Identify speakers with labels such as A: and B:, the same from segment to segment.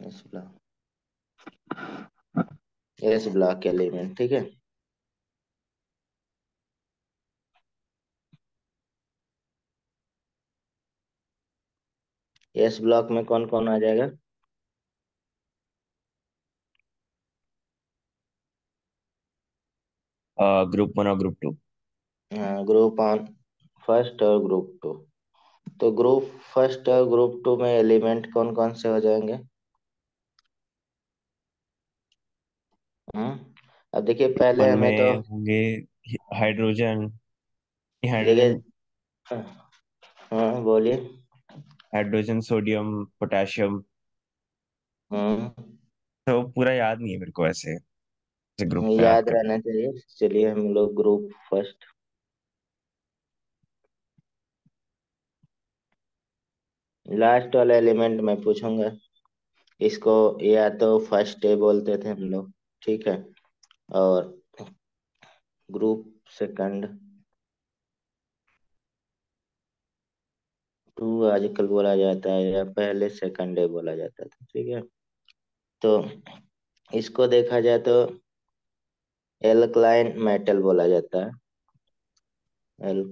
A: S block, S block element, ठीक है। S block में कौन कौन आ जाएगा?
B: ग्रुप वन और group two.
A: Group on first और ग्रुप टू। तो ग्रुप फर्स्ट और ग्रुप टू में एलिमेंट कौन कौन से हो जाएंगे? हम्म अब देखिए, पहले
B: वन
A: हमें तो
B: में होंगे हाइड्रोजन,
A: देखिए,
B: हाइड्रोजन,
A: हाँ बोलिए।
B: Hydrogen, sodium, potassium.
A: हम्म
B: तो पूरा याद नहीं है मेरे को ऐसे, ऐसे ग्रुप में याद
A: याद
B: कर।
A: रहना चाहिए। चलिए हम लोग ग्रुप फर्स्ट, लास्ट वाला एलिमेंट मैं पूछूंगा। इसको या तो फर्स्ट डे बोलते थे हम लोग, ठीक है। और ग्रुप सेकंड टू आजकल बोला जाता है, या पहले सेकंड डे बोला जाता था, ठीक है। तो इसको देखा जाए तो एल्कलाइन मेटल बोला जाता है। एल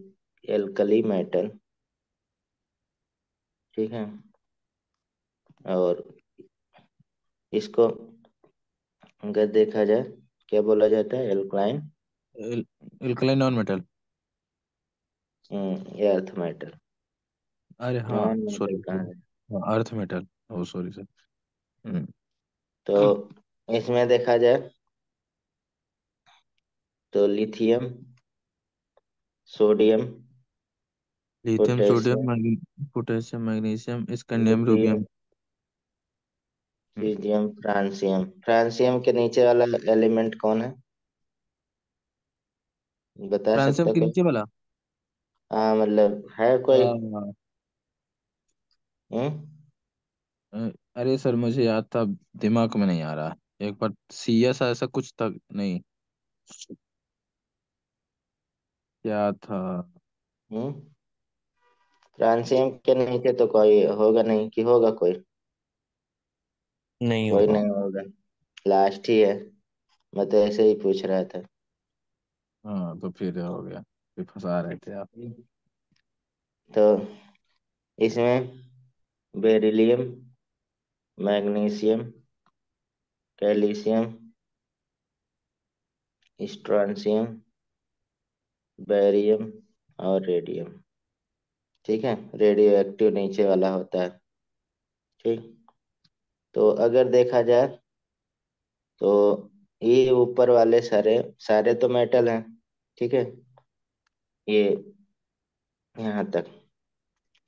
A: एल्कली मेटल, ठीक है। और इसको अगर देखा जाए, क्या बोला जाता है? Alkaline
C: alkaline non metal.
A: Earth metal.
C: अरे हाँ,
A: नॉन मेटल
C: सॉरी
A: कहाँ
C: सॉरी।
A: है?
C: हाँ, earth metal. Oh sorry sir. हम्म।
A: तो इसमें देखा जाए तो lithium, sodium,
C: lithium, sodium,
A: potassium,
C: potassium, magnesium, scandium,
A: lithium,
C: rubidium. हम्म।
A: Caesium, francium. फ्रांसियम के नीचे वाला एलिमेंट कौन है? बता
C: फ्रांसियम
A: सकता
C: के
A: कोई?
C: नीचे वाला।
A: हाँ मतलब है कोई?
C: हाँ।
A: हम्म
C: अरे सर, मुझे याद था, दिमाग में नहीं आ रहा। एक बार सी एस ऐसा कुछ तक नहीं। क्या था?
A: हम्म फ्रांसियम के नीचे तो कोई होगा नहीं, कि होगा कोई?
B: नहीं
A: कोई
B: होगा।
A: नहीं होगा, लास्ट ही है। मैं तो ऐसे ही पूछ रहा था।
C: हाँ, तो फिर हो गया। फिर फंसा रहे थे आप।
A: तो इसमें beryllium, magnesium, calcium, strontium, barium और रेडियम, ठीक है। रेडियो एक्टिव नीचे वाला होता है, ठीक। तो अगर देखा जाए तो ये ऊपर वाले सारे सारे तो मेटल हैं, ठीक है। ये यहाँ तक,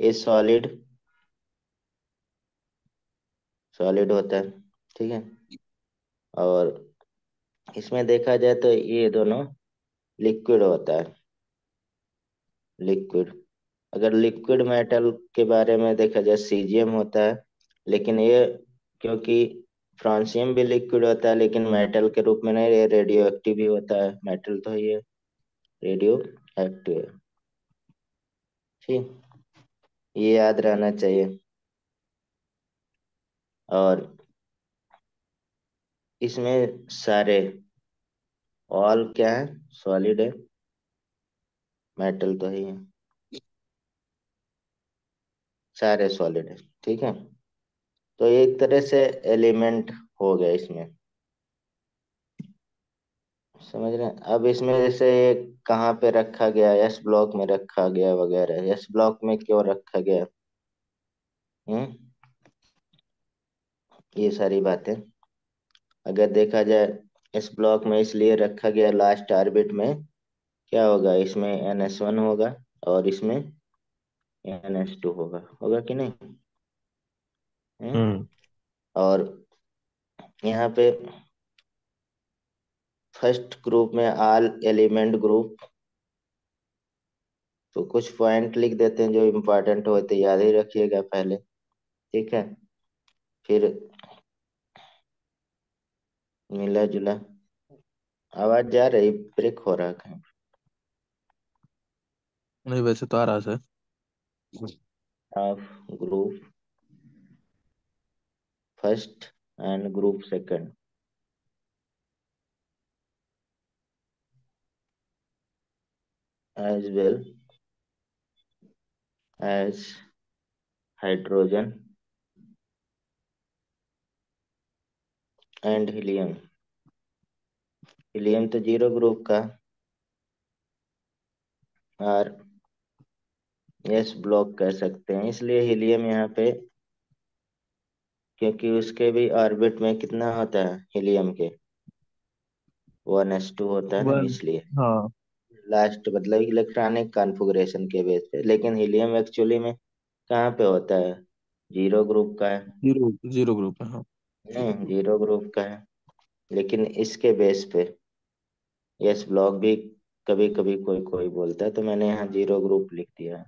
A: ये सॉलिड, सॉलिड होता है, ठीक है। और इसमें देखा जाए तो ये दोनों लिक्विड होता है, लिक्विड। अगर लिक्विड मेटल के बारे में देखा जाए, सीजियम होता है। लेकिन ये, क्योंकि फ्रांसियम भी लिक्विड होता है लेकिन मेटल के रूप में नहीं, ये रेडियो एक्टिव भी होता है। मेटल तो ये रेडियो एक्टिव है, ठीक। ये याद रहना चाहिए। और इसमें सारे, ऑल क्या है? सॉलिड है, मेटल तो ही है, सारे सॉलिड है, ठीक है। तो एक तरह से एलिमेंट हो गया इसमें, समझ रहे हैं? अब इसमें जैसे ये कहाँ पे रखा गया, एस ब्लॉक में रखा गया वगैरह, एस ब्लॉक में क्यों रखा गया, हम्म ये सारी बातें अगर देखा जाए, इस ब्लॉक में इसलिए रखा गया, लास्ट ऑर्बिट में क्या होगा, इसमें NS1 होगा और इसमें NH2 होगा, होगा कि नहीं?
B: हम्म।
A: हम्म और यहाँ पे फर्स्ट ग्रुप में ऑल एलिमेंट ग्रुप, तो कुछ पॉइंट लिख देते हैं जो इम्पोर्टेंट होते, याद ही रखिएगा पहले, ठीक है। फिर मिला जुला, आवाज जा रही, ब्रेक हो रहा है?
C: नहीं, वैसे तो आ रहा sir.
A: Of group first and group second, as well as hydrogen and helium. Helium तो जीरो ग्रुप का और एस ब्लॉक कह सकते हैं, इसलिए हीलियम यहाँ पे, क्योंकि उसके भी ऑर्बिट में कितना होता है हीलियम के, 1s2 होता है ना,
C: वन।
A: इसलिए
C: हाँ।
A: लास्ट मतलब इलेक्ट्रॉनिक कॉन्फ़िगरेशन के बेस पे। लेकिन हीलियम एक्चुअली में कहाँ पे होता है, जीरो ग्रुप का है।
C: जीरो जीरो ग्रुप है, हाँ।
A: नहीं, जीरो ग्रुप का है, लेकिन इसके बेस पे एस ब्लॉक भी कभी कभी कोई कोई बोलता है, तो मैंने यहाँ जीरो ग्रुप लिख दिया है।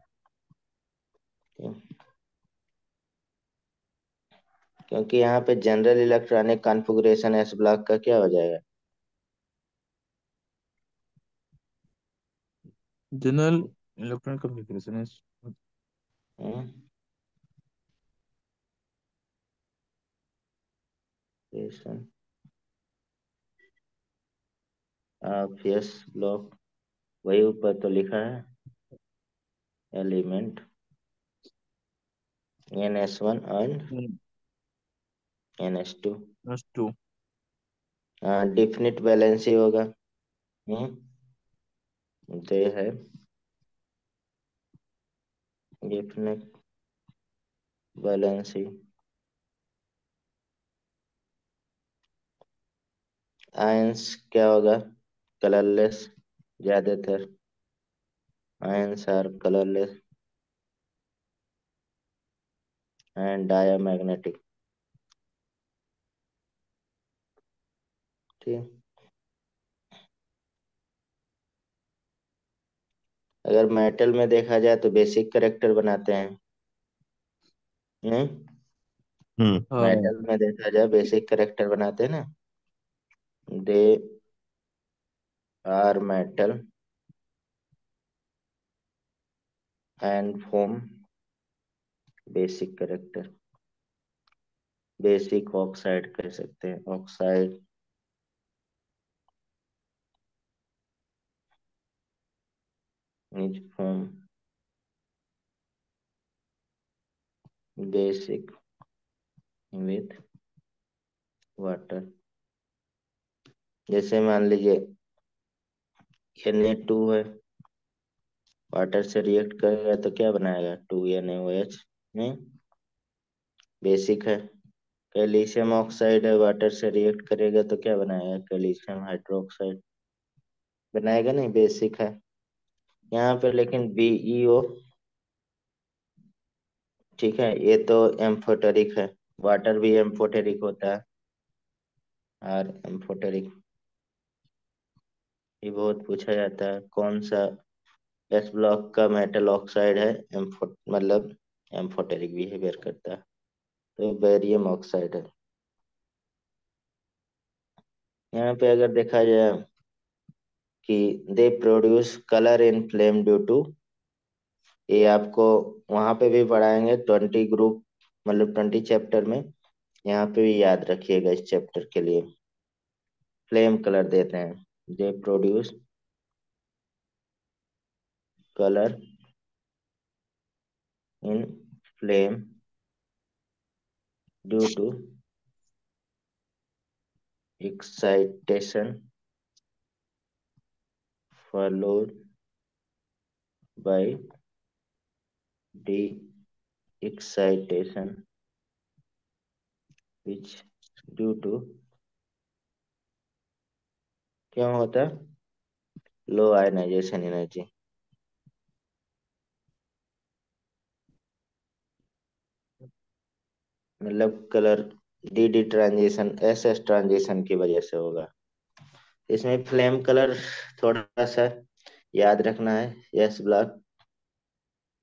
A: ठीक? क्योंकि यहाँ पे general electronic configuration S block का क्या हो जाएगा।
C: जनरल इलेक्ट्रॉनिक कम्युनिकेशन है।
A: हम्म, ऑफ एस ब्लॉक, वही ऊपर तो लिखा है, element NS1 and NS2।
C: NH2।
A: हाँ, डिफिनिट वैलेंसी होगा। तो ये है डिफिनिट वैलेंसी। आयंस क्या होगा, कलरलेस, ज्यादातर ions are colourless and diamagnetic. ठीक। अगर मेटल में देखा जाए तो बेसिक करेक्टर बनाते हैं, नहीं,
B: हम्म।
C: हाँ।
A: मेटल में देखा जाए बेसिक करेक्टर बनाते हैं ना, they are metal and form basic character. Basic oxide कह सकते हैं, oxide is form basic with water. जैसे मान लीजिए Na2 है, वाटर से रिएक्ट करेगा तो क्या बनाएगा, 2NaOH। नहीं, बेसिक है। कैल्शियम ऑक्साइड है, वाटर से रिएक्ट करेगा तो क्या बनाएगा, कैल्शियम हाइड्रोक्साइड बनाएगा, नहीं, बेसिक है। यहाँ पे लेकिन BeO, ठीक है, ये तो एम्फोटेरिक है, वाटर भी एम्फोटेरिक होता है, और एम्फोटेरिक ये बहुत पूछा जाता है, कौन सा एस ब्लॉक का मेटल ऑक्साइड है, एम्फो मतलब एम्फोटेरिक बिहेवियर करता है, तो बेरियम ऑक्साइड है। यहाँ पे अगर देखा जाए कि they produce colour in flame due to, ये आपको वहां पे भी पढ़ाएंगे 20 ग्रुप, मतलब 20 चैप्टर में, यहाँ पे भी याद रखिएगा इस चैप्टर के लिए। फ्लेम कलर देते हैं, they produce colour in flame due to excitation followed by de-excitation which due to, क्यों होता है, लो आयनाइजेशन एनर्जी। मतलब colour d transition SS transition की वजह से होगा। इसमें फ्लेम कलर थोड़ा सा याद रखना है, यस ब्लॉक,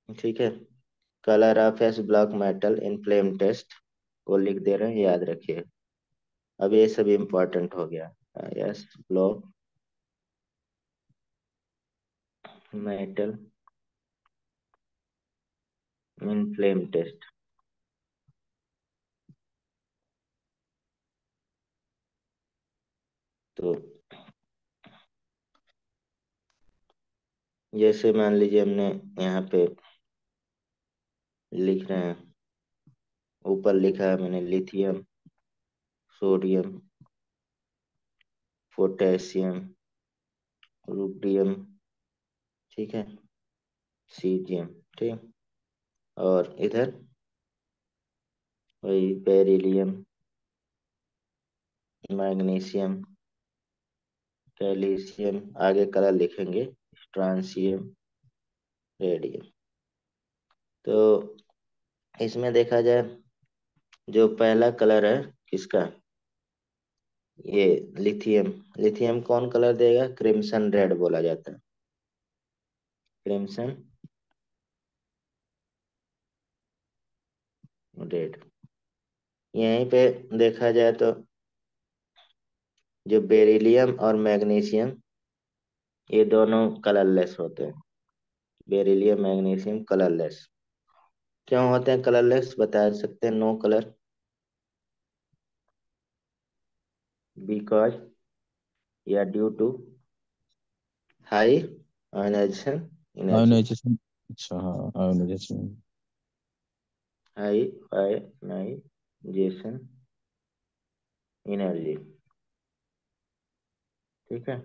A: ठीक है, colour of s block metal in flame test, वो लिख दे रहे हैं, याद रखिए। अब ये सब इम्पोर्टेंट हो गया, s block metal in flame test. तो जैसे मान लीजिए हमने यहाँ पे लिख रहे हैं, ऊपर लिखा है मैंने लिथियम, सोडियम, पोटेशियम, रुबिडियम, ठीक है, सीजियम, ठीक। और इधर वही बेरिलियम, मैग्नीशियम, कैल्शियम, आगे कलर लिखेंगे, स्ट्रांसियम, रेडियम। तो इसमें देखा जाए, जो पहला कलर है किसका, ये लिथियम। लिथियम कौन कलर देगा, क्रिम्सन रेड बोला जाता है, क्रिम्सन रेड। यहीं पे देखा जाए तो जो बेरिलियम और मैग्नीशियम, ये दोनों कलरलेस होते हैं। बेरिलियम मैग्नीशियम कलरलेस क्यों होते हैं, कलरलेस बता सकते हैं, नो कलर, बिकॉज या due to high ionisation energy,
C: ionisation. अच्छा हाँ, आयोनाइजेशन।
A: हाई आयोनाइजेशन एनर्जी, ठीक है।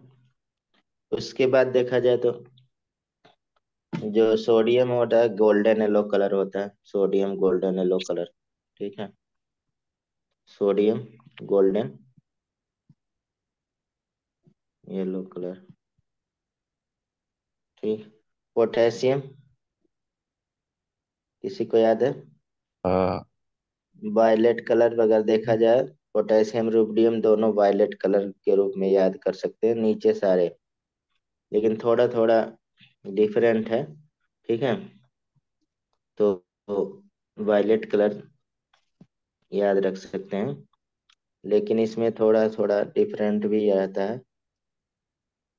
A: उसके बाद देखा जाए तो जो सोडियम होता है गोल्डन येलो कलर होता है, सोडियम गोल्डन येलो कलर, ठीक है, सोडियम गोल्डन येलो कलर, ठीक। पोटेशियम किसी को याद है,
B: हाँ।
A: वायलेट कलर अगर देखा जाए, पोटेशियम रुबिडियम दोनों वायलेट कलर के रूप में याद कर सकते हैं, नीचे सारे, लेकिन थोड़ा थोड़ा डिफरेंट है, ठीक है। तो वायलेट कलर याद रख सकते हैं, लेकिन इसमें थोड़ा थोड़ा डिफरेंट भी रहता है।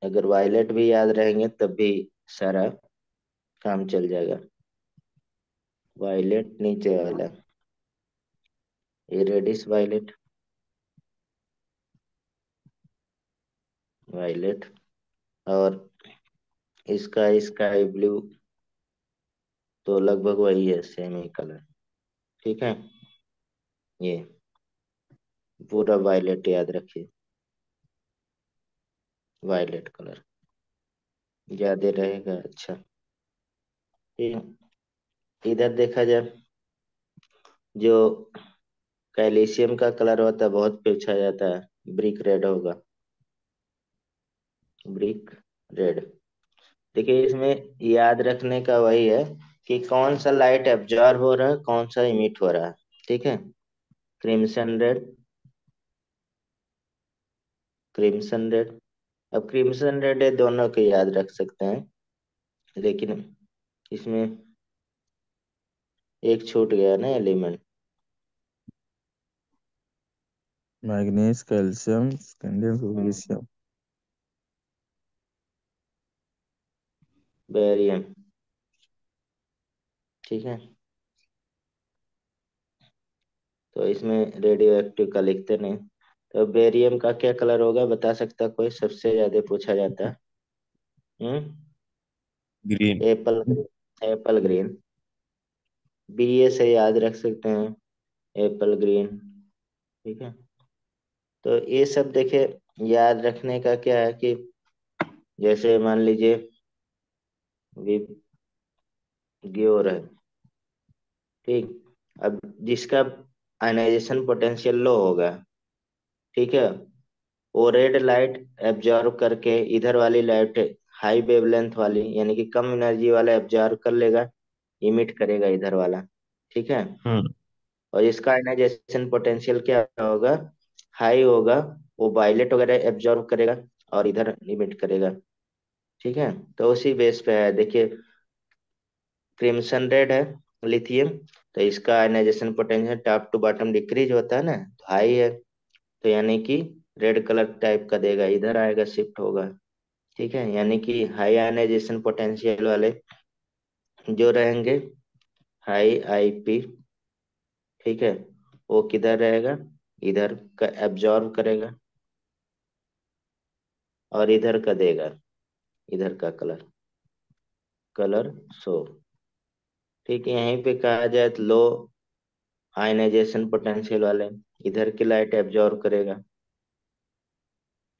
A: अगर वायलेट भी याद रहेंगे तब भी सारा काम चल जाएगा। वायलेट नीचे वाला, ये रेडिश वायलेट, वायलेट, और इसका स्काई ब्लू, तो लगभग वही है, सेम ही कलर, ठीक है। ये पूरा वायलेट याद रखिए, वायलेट कलर ज्यादा रहेगा, अच्छा। इधर देखा जाए, जो कैल्शियम का कलर होता है बहुत पूछा जाता है, ब्रिक रेड होगा, ब्रिक रेड। देखिए इसमें याद रखने का वही है कि कौन सा लाइट एब्जॉर्ब हो रहा है, कौन सा इमिट हो रहा है, ठीक है। Crimson red, crimson red. अब क्रिम्सन रेड है, दोनों को याद रख सकते हैं, लेकिन इसमें एक छूट गया ना element,
C: manganese, calcium, scandium, potassium.
A: Barium, ठीक है। तो इसमें रेडियो एक्टिव का लिखते नहीं। तो बेरियम का क्या कलर होगा, बता सकता कोई, सबसे ज्यादा पूछा जाता है। हम्म,
B: green.
A: Apple, apple green, B A से याद रख सकते हैं, एप्पल ग्रीन, ठीक है। तो ये सब देखे, याद रखने का क्या है कि जैसे मान लीजिए विग्योर है, ठीक। अब जिसका आयनाइजेशन पोटेंशियल लो होगा, ठीक है, वो रेड लाइट एब्जॉर्ब करके इधर वाली लाइट हाई वेवलेंथ वाली, यानी कि कम एनर्जी वाला एब्जॉर्ब कर लेगा, इमिट करेगा इधर वाला, ठीक है।
B: हम्म।
A: और इसका आयनाइजेशन पोटेंशियल क्या होगा, हाई होगा, वो वायलेट वगैरह एब्जॉर्ब करेगा और इधर इमिट करेगा, ठीक है। तो उसी बेस पे है, देखिए क्रिम्सन रेड है लिथियम, तो इसका ionisation potential top to bottom decrease होता है ना, तो हाई है, तो यानी कि रेड कलर टाइप का देगा, इधर आएगा, शिफ्ट होगा, ठीक है। यानी कि हाई आयनाइजेशन पोटेंशियल वाले जो रहेंगे, हाई आईपी, ठीक है, वो किधर रहेगा, इधर का एब्जॉर्ब करेगा, और इधर का देगा, इधर का कलर, कलर शो। ठीक है, यहीं पे कहा जाए तो लो आयनाइजेशन पोटेंशियल वाले, इधर की लाइट एब्जॉर्ब करेगा।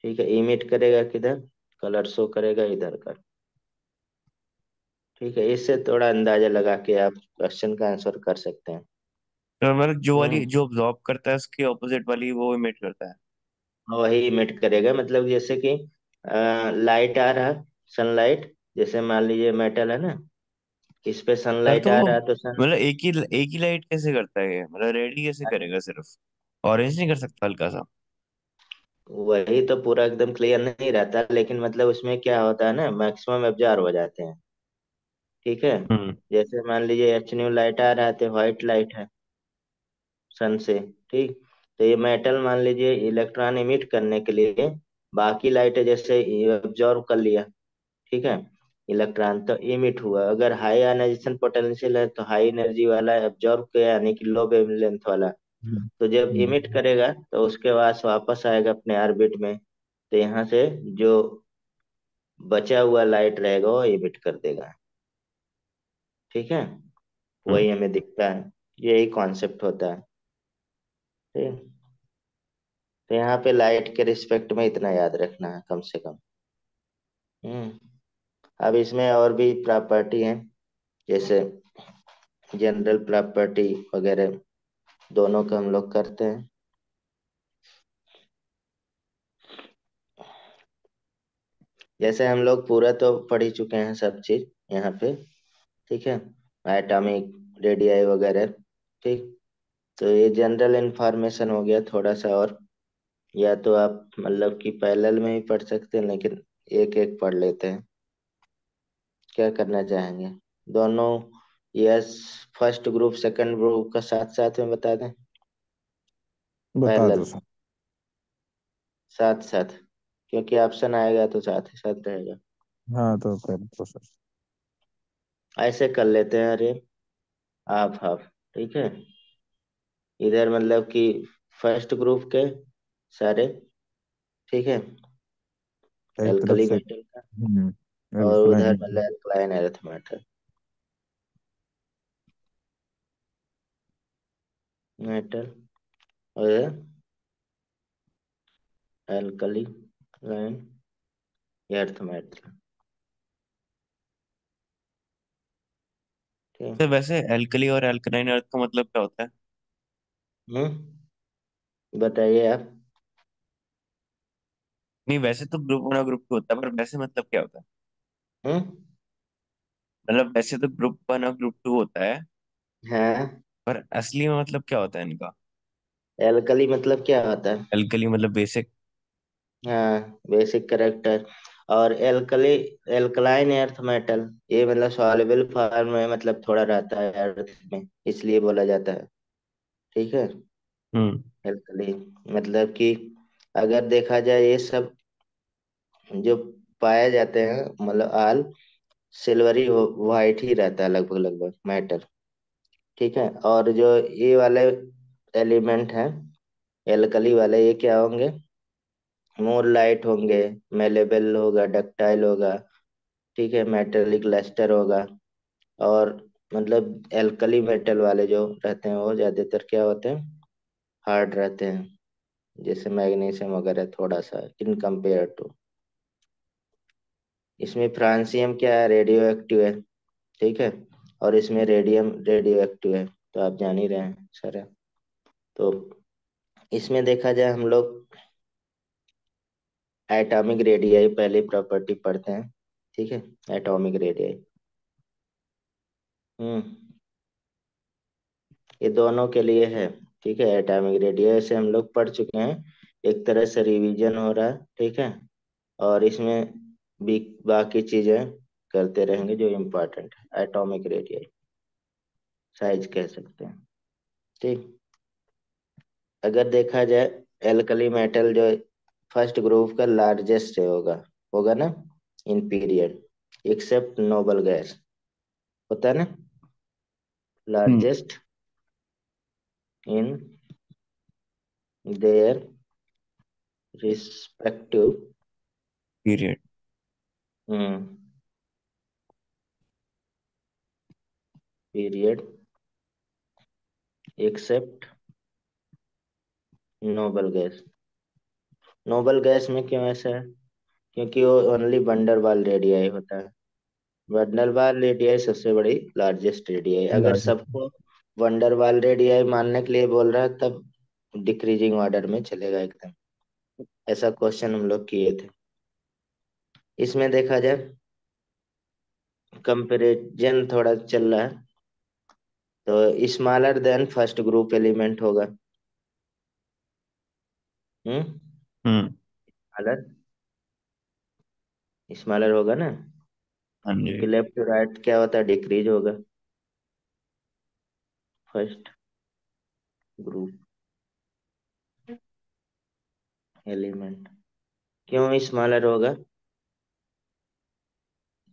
A: ठीक है, इमिट करेगा किधर, कलर शो करेगा इधर का। ठीक है, इससे थोड़ा अंदाजा लगा के आप क्वेश्चन का आंसर कर सकते हैं।
B: तो मतलब जो वाली
A: हम्म।
B: जो ऑब्जॉर्ब करता है उसके ऑपोजिट वाली वो इमिट करता है।
A: वही इमिट करेगा, मतलब जैसे कि लाइट आ रहा, सनलाइट, जैसे मान लीजिए मेटल है ना, इस पे
B: यार
A: सनलाइट
B: तो
A: आ
B: वो
A: रहा तो सन।
B: मतलब एक ही लाइट कैसे करता है ये, मतलब रेड ही कैसे करेगा सिर्फ, ऑरेंज नहीं कर सकता हल्का सा।
A: वही तो पूरा एकदम क्लियर नहीं रहता, लेकिन मतलब उसमें क्या होता है ना, मैक्सिमम एब्जॉर्ब हो जाते हैं। ठीक है,
B: हम्म।
A: जैसे मान लीजिए एच न्यू लाइट आ रहा है तो व्हाइट लाइट है सन से। ठीक, तो ये मेटल मान लीजिए इलेक्ट्रॉन इमिट करने के लिए बाकी लाइट जैसे एब्जॉर्ब कर लिया। ठीक है, इलेक्ट्रॉन तो इमिट हुआ, अगर हाई आयनाइजेशन पोटेंशियल है तो हाई एनर्जी वाला एब्जॉर्ब किया, यानी कि लो वेवलेंथ वाला।
C: हम्म,
A: तो जब इमिट
C: हम्म,
A: करेगा तो उसके बाद वापस आएगा अपने ऑर्बिट में, तो यहाँ से जो बचा हुआ लाइट रहेगा वो इमिट कर देगा। ठीक है,
B: हम्म।
A: वही हमें दिखता है, यही कॉन्सेप्ट होता है। ठीक, तो यहाँ पे लाइट के रिस्पेक्ट में इतना याद रखना है कम से कम। हम्म। अब इसमें और भी प्रॉपर्टी है, जैसे जनरल प्रॉपर्टी वगैरह, दोनों का हम लोग करते हैं। जैसे हम लोग पूरा तो पढ़ ही चुके हैं सब चीज यहाँ पे। ठीक है, एटॉमिक रेडियाई वगैरह। ठीक, तो ये जनरल इंफॉर्मेशन हो गया थोड़ा सा, और या तो आप मतलब कि पैरेलल में ही पढ़ सकते हैं, लेकिन एक एक पढ़ लेते हैं। क्या करना चाहेंगे, दोनों? Yes, first group second group का साथ साथ में बता दें,
C: बता
A: पैरेलल,
C: दो सर।
A: साथ साथ, क्योंकि ऑप्शन आएगा तो साथ ही साथ रहेगा।
C: हाँ तो कर दो सर।
A: ऐसे कर लेते हैं, अरे हाफ हाफ। ठीक है, इधर मतलब कि फर्स्ट ग्रुप के सारे, ठीक है,
C: एक तरफ
A: एल्कली
C: से।
A: मेटल का, और उधर
C: अल्कलाइन।
A: मतलब एल्कलाइन अर्थ मेटल, मेटल, और एल्कली लाइन अर्थ मेटल। ठीक।
B: तो वैसे एल्कली और एल्कलाइन अर्थ का मतलब क्या होता है?
A: बताइए आप।
B: नहीं वैसे तो ग्रुप वन और ग्रुप टू होता है, पर वैसे मतलब क्या होता है?
A: हम्म।
B: मतलब वैसे तो ग्रुप वन और ग्रुप टू होता है,
A: हाँ,
B: पर असली में मतलब क्या होता है इनका?
A: एल्कली मतलब क्या होता है?
B: एल्कली मतलब बेसिक।
A: हाँ, बेसिक करेक्टर। और एल्कली, एल्कलाइन अर्थ मेटल, ये मतलब सॉल्युबल फॉर्म में मतलब थोड़ा रहता है अर्थ में, इसलिए बोला जाता है। ठीक है,
B: हम्म।
A: एल्कली मतलब कि अगर देखा जाए ये सब जो पाए जाते हैं, मतलब आल सिल्वरी वाइट ही रहता है लगभग लगभग मेटल। ठीक है, और जो ये वाले एलिमेंट हैं एल्कली वाले, ये क्या होंगे, मोर लाइट होंगे, मेलेबल होगा, डक्टाइल होगा। ठीक है, मेटेलिक लस्टर होगा। और मतलब एल्कली मेटल वाले जो रहते हैं वो ज्यादातर क्या होते हैं, हार्ड रहते हैं, जैसे मैग्नीशियम वगैरह थोड़ा सा इन कंपेयर टू। इसमें फ्रांसियम क्या है, रेडियो एक्टिव है। ठीक है, और इसमें रेडियम रेडियो एक्टिव है, तो आप जान ही रहे हैं सर। तो इसमें देखा जाए हम लोग एटॉमिक रेडियाई पहले प्रॉपर्टी पढ़ते हैं। ठीक है, एटॉमिक रेडियाई। हम्म, ये दोनों के लिए है। ठीक है, एटॉमिक रेडियाई से हम लोग पढ़ चुके हैं, एक तरह से रिवीजन हो रहा है। ठीक है, और इसमें भी बाकी चीजें करते रहेंगे जो इम्पोर्टेंट है, एटॉमिक रेडियाई साइज कह सकते हैं। ठीक, अगर देखा जाए एल्कली मेटल जो फर्स्ट ग्रुप का लार्जेस्ट होगा, होगा ना in period, except noble gas, होता है ना
B: हम्म।
A: Largest in their respective
B: period.
A: हम्म। Period except noble gas. Noble gas में क्यों ऐसा है? क्योंकि वो ओनली वंडरवाल रेडियाई होता है। वंडरवाल रेडियाई सबसे बड़ी लार्जेस्ट रेडियाई। अगर
B: लार्जेस्ट।
A: सबको वंडरवाल रेडियाई मानने के लिए बोल रहा है तब डिक्रीजिंग ऑर्डर में चलेगा एकदम। ऐसा क्वेश्चन हम लोग किए थे। इसमें देखा जाए कंपैरिजन थोड़ा चल रहा है। तो smaller than first group element होगा। हम्म।
B: हम्म।
A: स्मॉलर स्मॉलर होगा ना,
B: हाँ
A: क्योंकि
B: जी।
A: लेफ्ट टू राइट क्या होता है, डिक्रीज होगा फर्स्ट ग्रुप एलिमेंट। क्यों स्मॉलर होगा?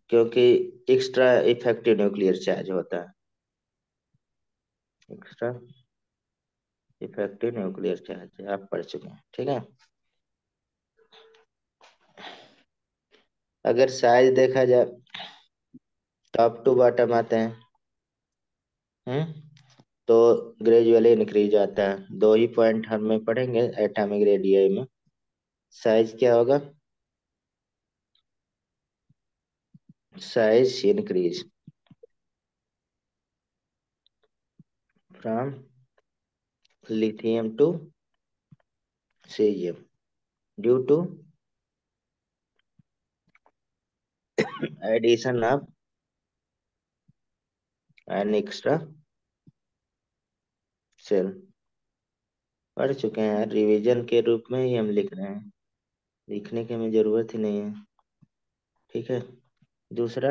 A: क्योंकि एक्स्ट्रा इफेक्टिव न्यूक्लियर चार्ज होता है। एक्स्ट्रा इफेक्टिव न्यूक्लियर चार्ज आप पढ़ चुके हैं, ठीक है। अगर साइज देखा जाए, टॉप टू बॉटम आते हैं। हम्म। तो ग्रेजुअली इंक्रीज आता है। दो ही पॉइंट हमें पढ़ेंगे एटॉमिक रेडियस में। साइज क्या होगा? Size increase from lithium to caesium due to addition of an extra shell. पढ़ चुके हैं यार, रिवीजन के रूप में ही हम लिख रहे हैं। लिखने की हमें जरूरत ही नहीं है, ठीक है। दूसरा,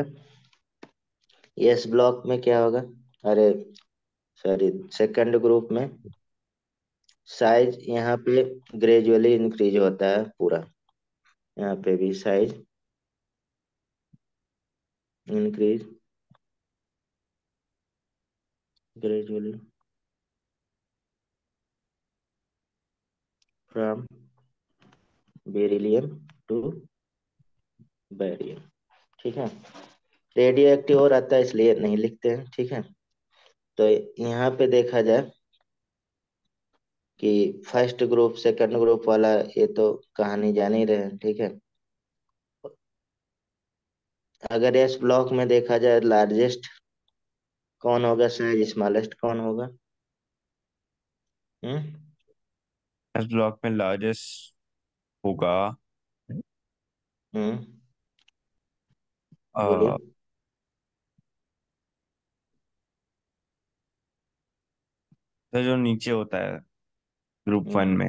A: एस ब्लॉक में क्या होगा? अरे सॉरी, सेकंड ग्रुप में साइज यहाँ पे ग्रेजुअली इंक्रीज होता है पूरा। यहाँ पे भी size increase gradually from beryllium to barium, ठीक है। रेडियो एक्टिव और आता है इसलिए नहीं लिखते हैं, ठीक है। तो यहाँ पे देखा जाए कि फर्स्ट ग्रुप सेकंड ग्रुप वाला ये तो कहानी जान ही रहे हैं, ठीक है। अगर एस ब्लॉक में देखा जाए लार्जेस्ट कौन होगा, साइज स्मॉलेस्ट कौन होगा? हम्म।
B: इस ब्लॉक में लार्जेस्ट होगा
A: हम्म।
B: अ,
A: बोलिए।
B: तो जो नीचे होता है ग्रुप वन
A: हम्म।
B: में,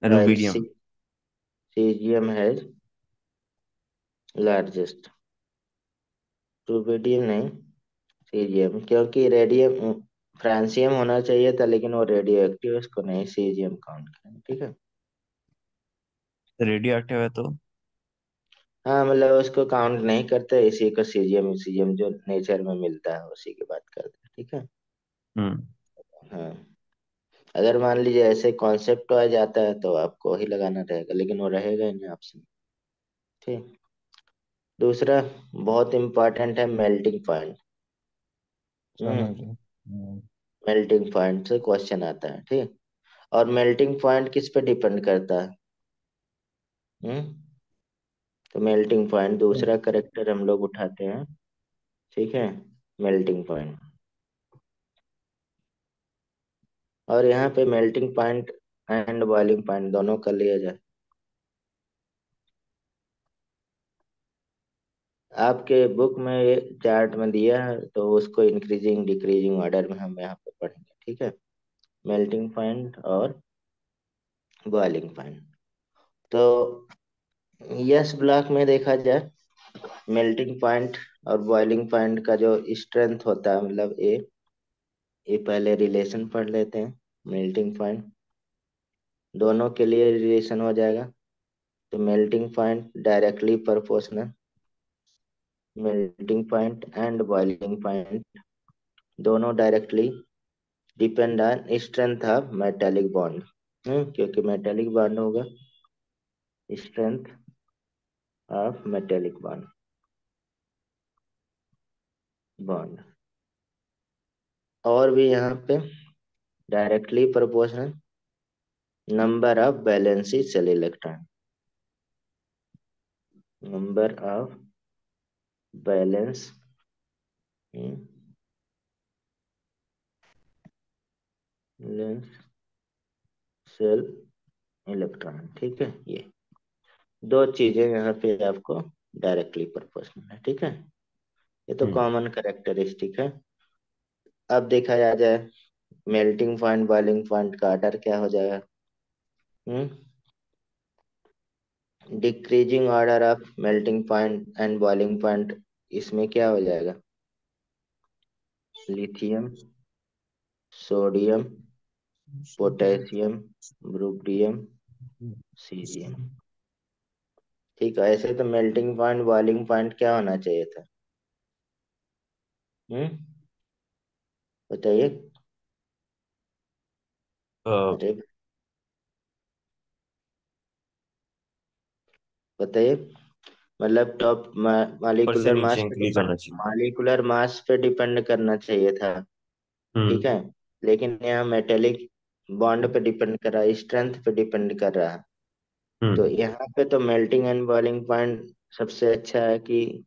A: राइट,
B: रुबिडियम।
A: सीजियम है लार्जेस्ट। रुबिडियम नहीं, सीजियम, क्योंकि रेडियम फ्रांसियम होना चाहिए था लेकिन वो रेडियो एक्टिव है, उसको नहीं सीजियम काउंट करें, ठीक है।
B: रेडियो एक्टिव है तो।
A: हाँ मतलब उसको काउंट नहीं करते, इसी को सीजियम सीजियम जो नेचर में मिलता है उसी की बात करते हैं, ठीक है।
B: हम्म।
A: हाँ, अगर मान लीजिए ऐसे कॉन्सेप्ट आ जाता है तो आपको वही लगाना रहेगा, लेकिन वो रहेगा ही नहीं ऑप्शन, ठीक। दूसरा बहुत इंपॉर्टेंट है, मेल्टिंग पॉइंट।
C: समझ
A: हम्म।
C: रहे।
A: मेल्टिंग पॉइंट से क्वेश्चन आता है, ठीक। और मेल्टिंग पॉइंट किस पे डिपेंड करता है? हम्म। तो मेल्टिंग पॉइंट दूसरा करेक्टर हम लोग उठाते हैं, ठीक है। मेल्टिंग पॉइंट, और यहाँ पे melting point and boiling point दोनों का लिया जाए। आपके बुक में ये चार्ट में दिया है तो उसको इंक्रीजिंग डिक्रीजिंग ऑर्डर में हम यहाँ पे पढ़ेंगे, ठीक है। मेल्टिंग पॉइंट और बॉइलिंग पॉइंट। तो यस ब्लॉक में देखा जाए मेल्टिंग पॉइंट और बॉइलिंग पॉइंट का जो स्ट्रेंथ होता है, मतलब ये पहले रिलेशन पढ़ लेते हैं। मेल्टिंग पॉइंट दोनों के लिए रिलेशन हो जाएगा। तो melting point directly proportional melting point and boiling point दोनों directly depend on strength of metallic bond. क्योंकि मेटेलिक बॉन्ड होगा, स्ट्रेंथ ऑफ मेटेलिक बॉन्ड। और भी यहाँ पे directly proportional number of valency shell electron, number of valence shell electron. ठीक है, ये दो चीजें यहाँ पे आपको डायरेक्टली प्रोपोर्शनल है। ठीक है, ये तो
B: हम्म।
A: कॉमन कैरेक्टरिस्टिक है। अब देखा जाए मेल्टिंग पॉइंट बॉइलिंग पॉइंट का ऑर्डर क्या हो जाएगा। हम्म decreasing order of melting point and boiling point, इसमें क्या हो जाएगा, लिथियम, सोडियम, पोटेशियम, रुबिडियम, सीरियम। ठीक है, ऐसे तो मेल्टिंग पॉइंट बॉइलिंग पॉइंट क्या होना चाहिए था। हम्म बताइए। अरे बताइए, मतलब टॉप
B: ऊपर से
A: मालिकुलर
B: नीचे
A: मास पे
B: इंक्रीज
A: डिपेंड,
B: होना चाहिए।
A: मालिकुलर मास पे डिपेंड करना चाहिए था। ठीक
B: हम्म।
A: है, लेकिन यहाँ मेटेलिक बॉन्ड पे डिपेंड कर रहा है, स्ट्रेंथ पे डिपेंड कर रहा है। तो
B: हम्म।
A: यहाँ पे तो मेल्टिंग एंड बॉइलिंग पॉइंट सबसे अच्छा है कि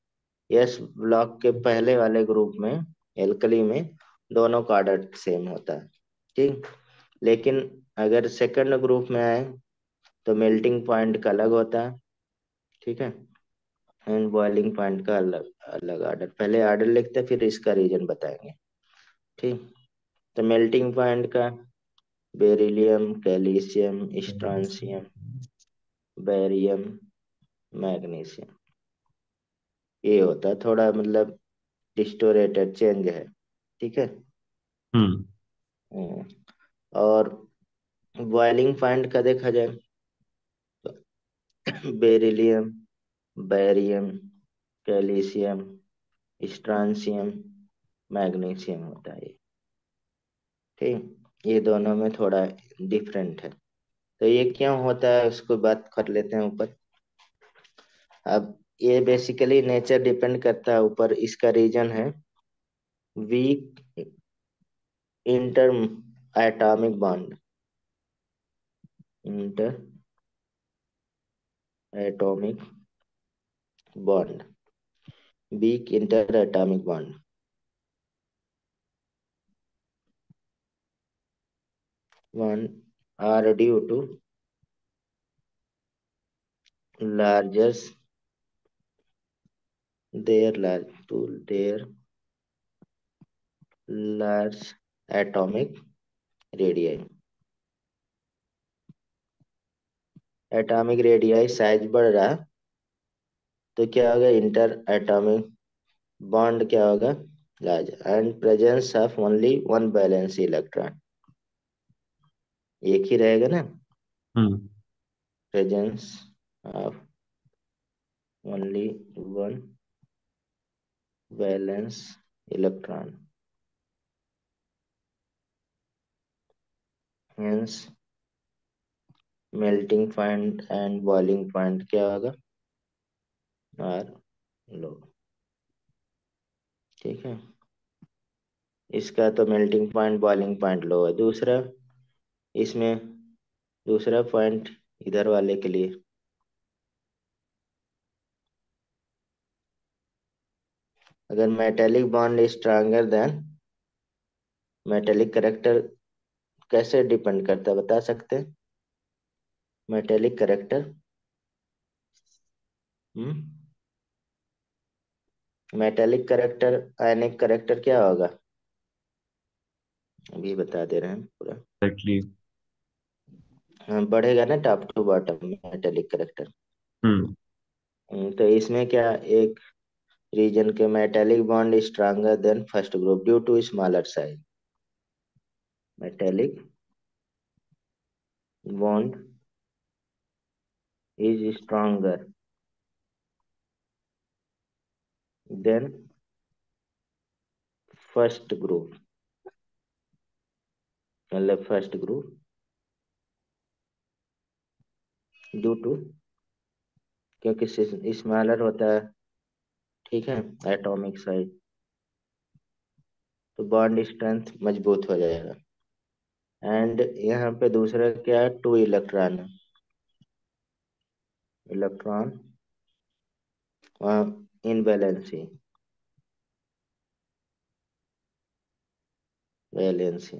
A: यस ब्लॉक के पहले वाले ग्रुप में, एल्कली में, दोनों का ऑर्डर सेम होता है। ठीक, लेकिन अगर सेकंड ग्रुप में आए तो मेल्टिंग पॉइंट का अलग होता है। ठीक है, एंड बॉइलिंग पॉइंट का अलग अलग ऑर्डर। पहले ऑर्डर लिखते हैं, फिर इसका रीजन बताएंगे। ठीक, तो मेल्टिंग पॉइंट का beryllium, calcium, strontium, barium, magnesium, ये होता है थोड़ा मतलब डिस्टोरेटेड चेंज है। ठीक है।
B: हम्म।
A: हम्म, और बॉइलिंग पॉइंट का देखा जाए तो beryllium, barium, calcium, strontium, magnesium होता है ये। ठीक, ये दोनों में थोड़ा डिफरेंट है। तो ये क्यों होता है उसको बात कर लेते हैं ऊपर। अब ये बेसिकली नेचर डिपेंड करता है ऊपर, इसका रीजन है weak interatomic bond, interatomic bond, weak interatomic bond one are due to largest their large atomic radii। Atomic radii size बढ़ रहा है तो क्या होगा, इंटर एटॉमिक बॉन्ड क्या होगा, large, and presence of only one valency electron, एक ही रहेगा ना,
B: हम्म।
A: Presence of only one valence electron, hence melting point and boiling point क्या होगा, आर लो। ठीक है, इसका तो melting point boiling point low है। दूसरा इसमें दूसरा पॉइंट इधर वाले के लिए, अगर metallic bond stronger then metallic character, कैसे डिपेंड करता है बता सकते हैं, मेटेलिक करेक्टर। हम्म मेटेलिक करेक्टर आयनिक करेक्टर क्या होगा, अभी बता दे रहे हैं पूरा।
B: एग्जैक्टली।
A: हाँ, बढ़ेगा ना top to bottom metallic character.
B: हम्म।
A: तो इसमें क्या, एक रीजन के metallic bond stronger than first group due to smaller size, metallic bond is stronger than first group, मतलब फर्स्ट ग्रुप ड्यू टू क्योंकि स्मॉलर होता है, ठीक है, एटॉमिक साइज, तो बॉन्ड स्ट्रेंथ मजबूत हो जाएगा। एंड यहाँ पे दूसरा क्या है, टू इलेक्ट्रॉन है, electron in valency, valency,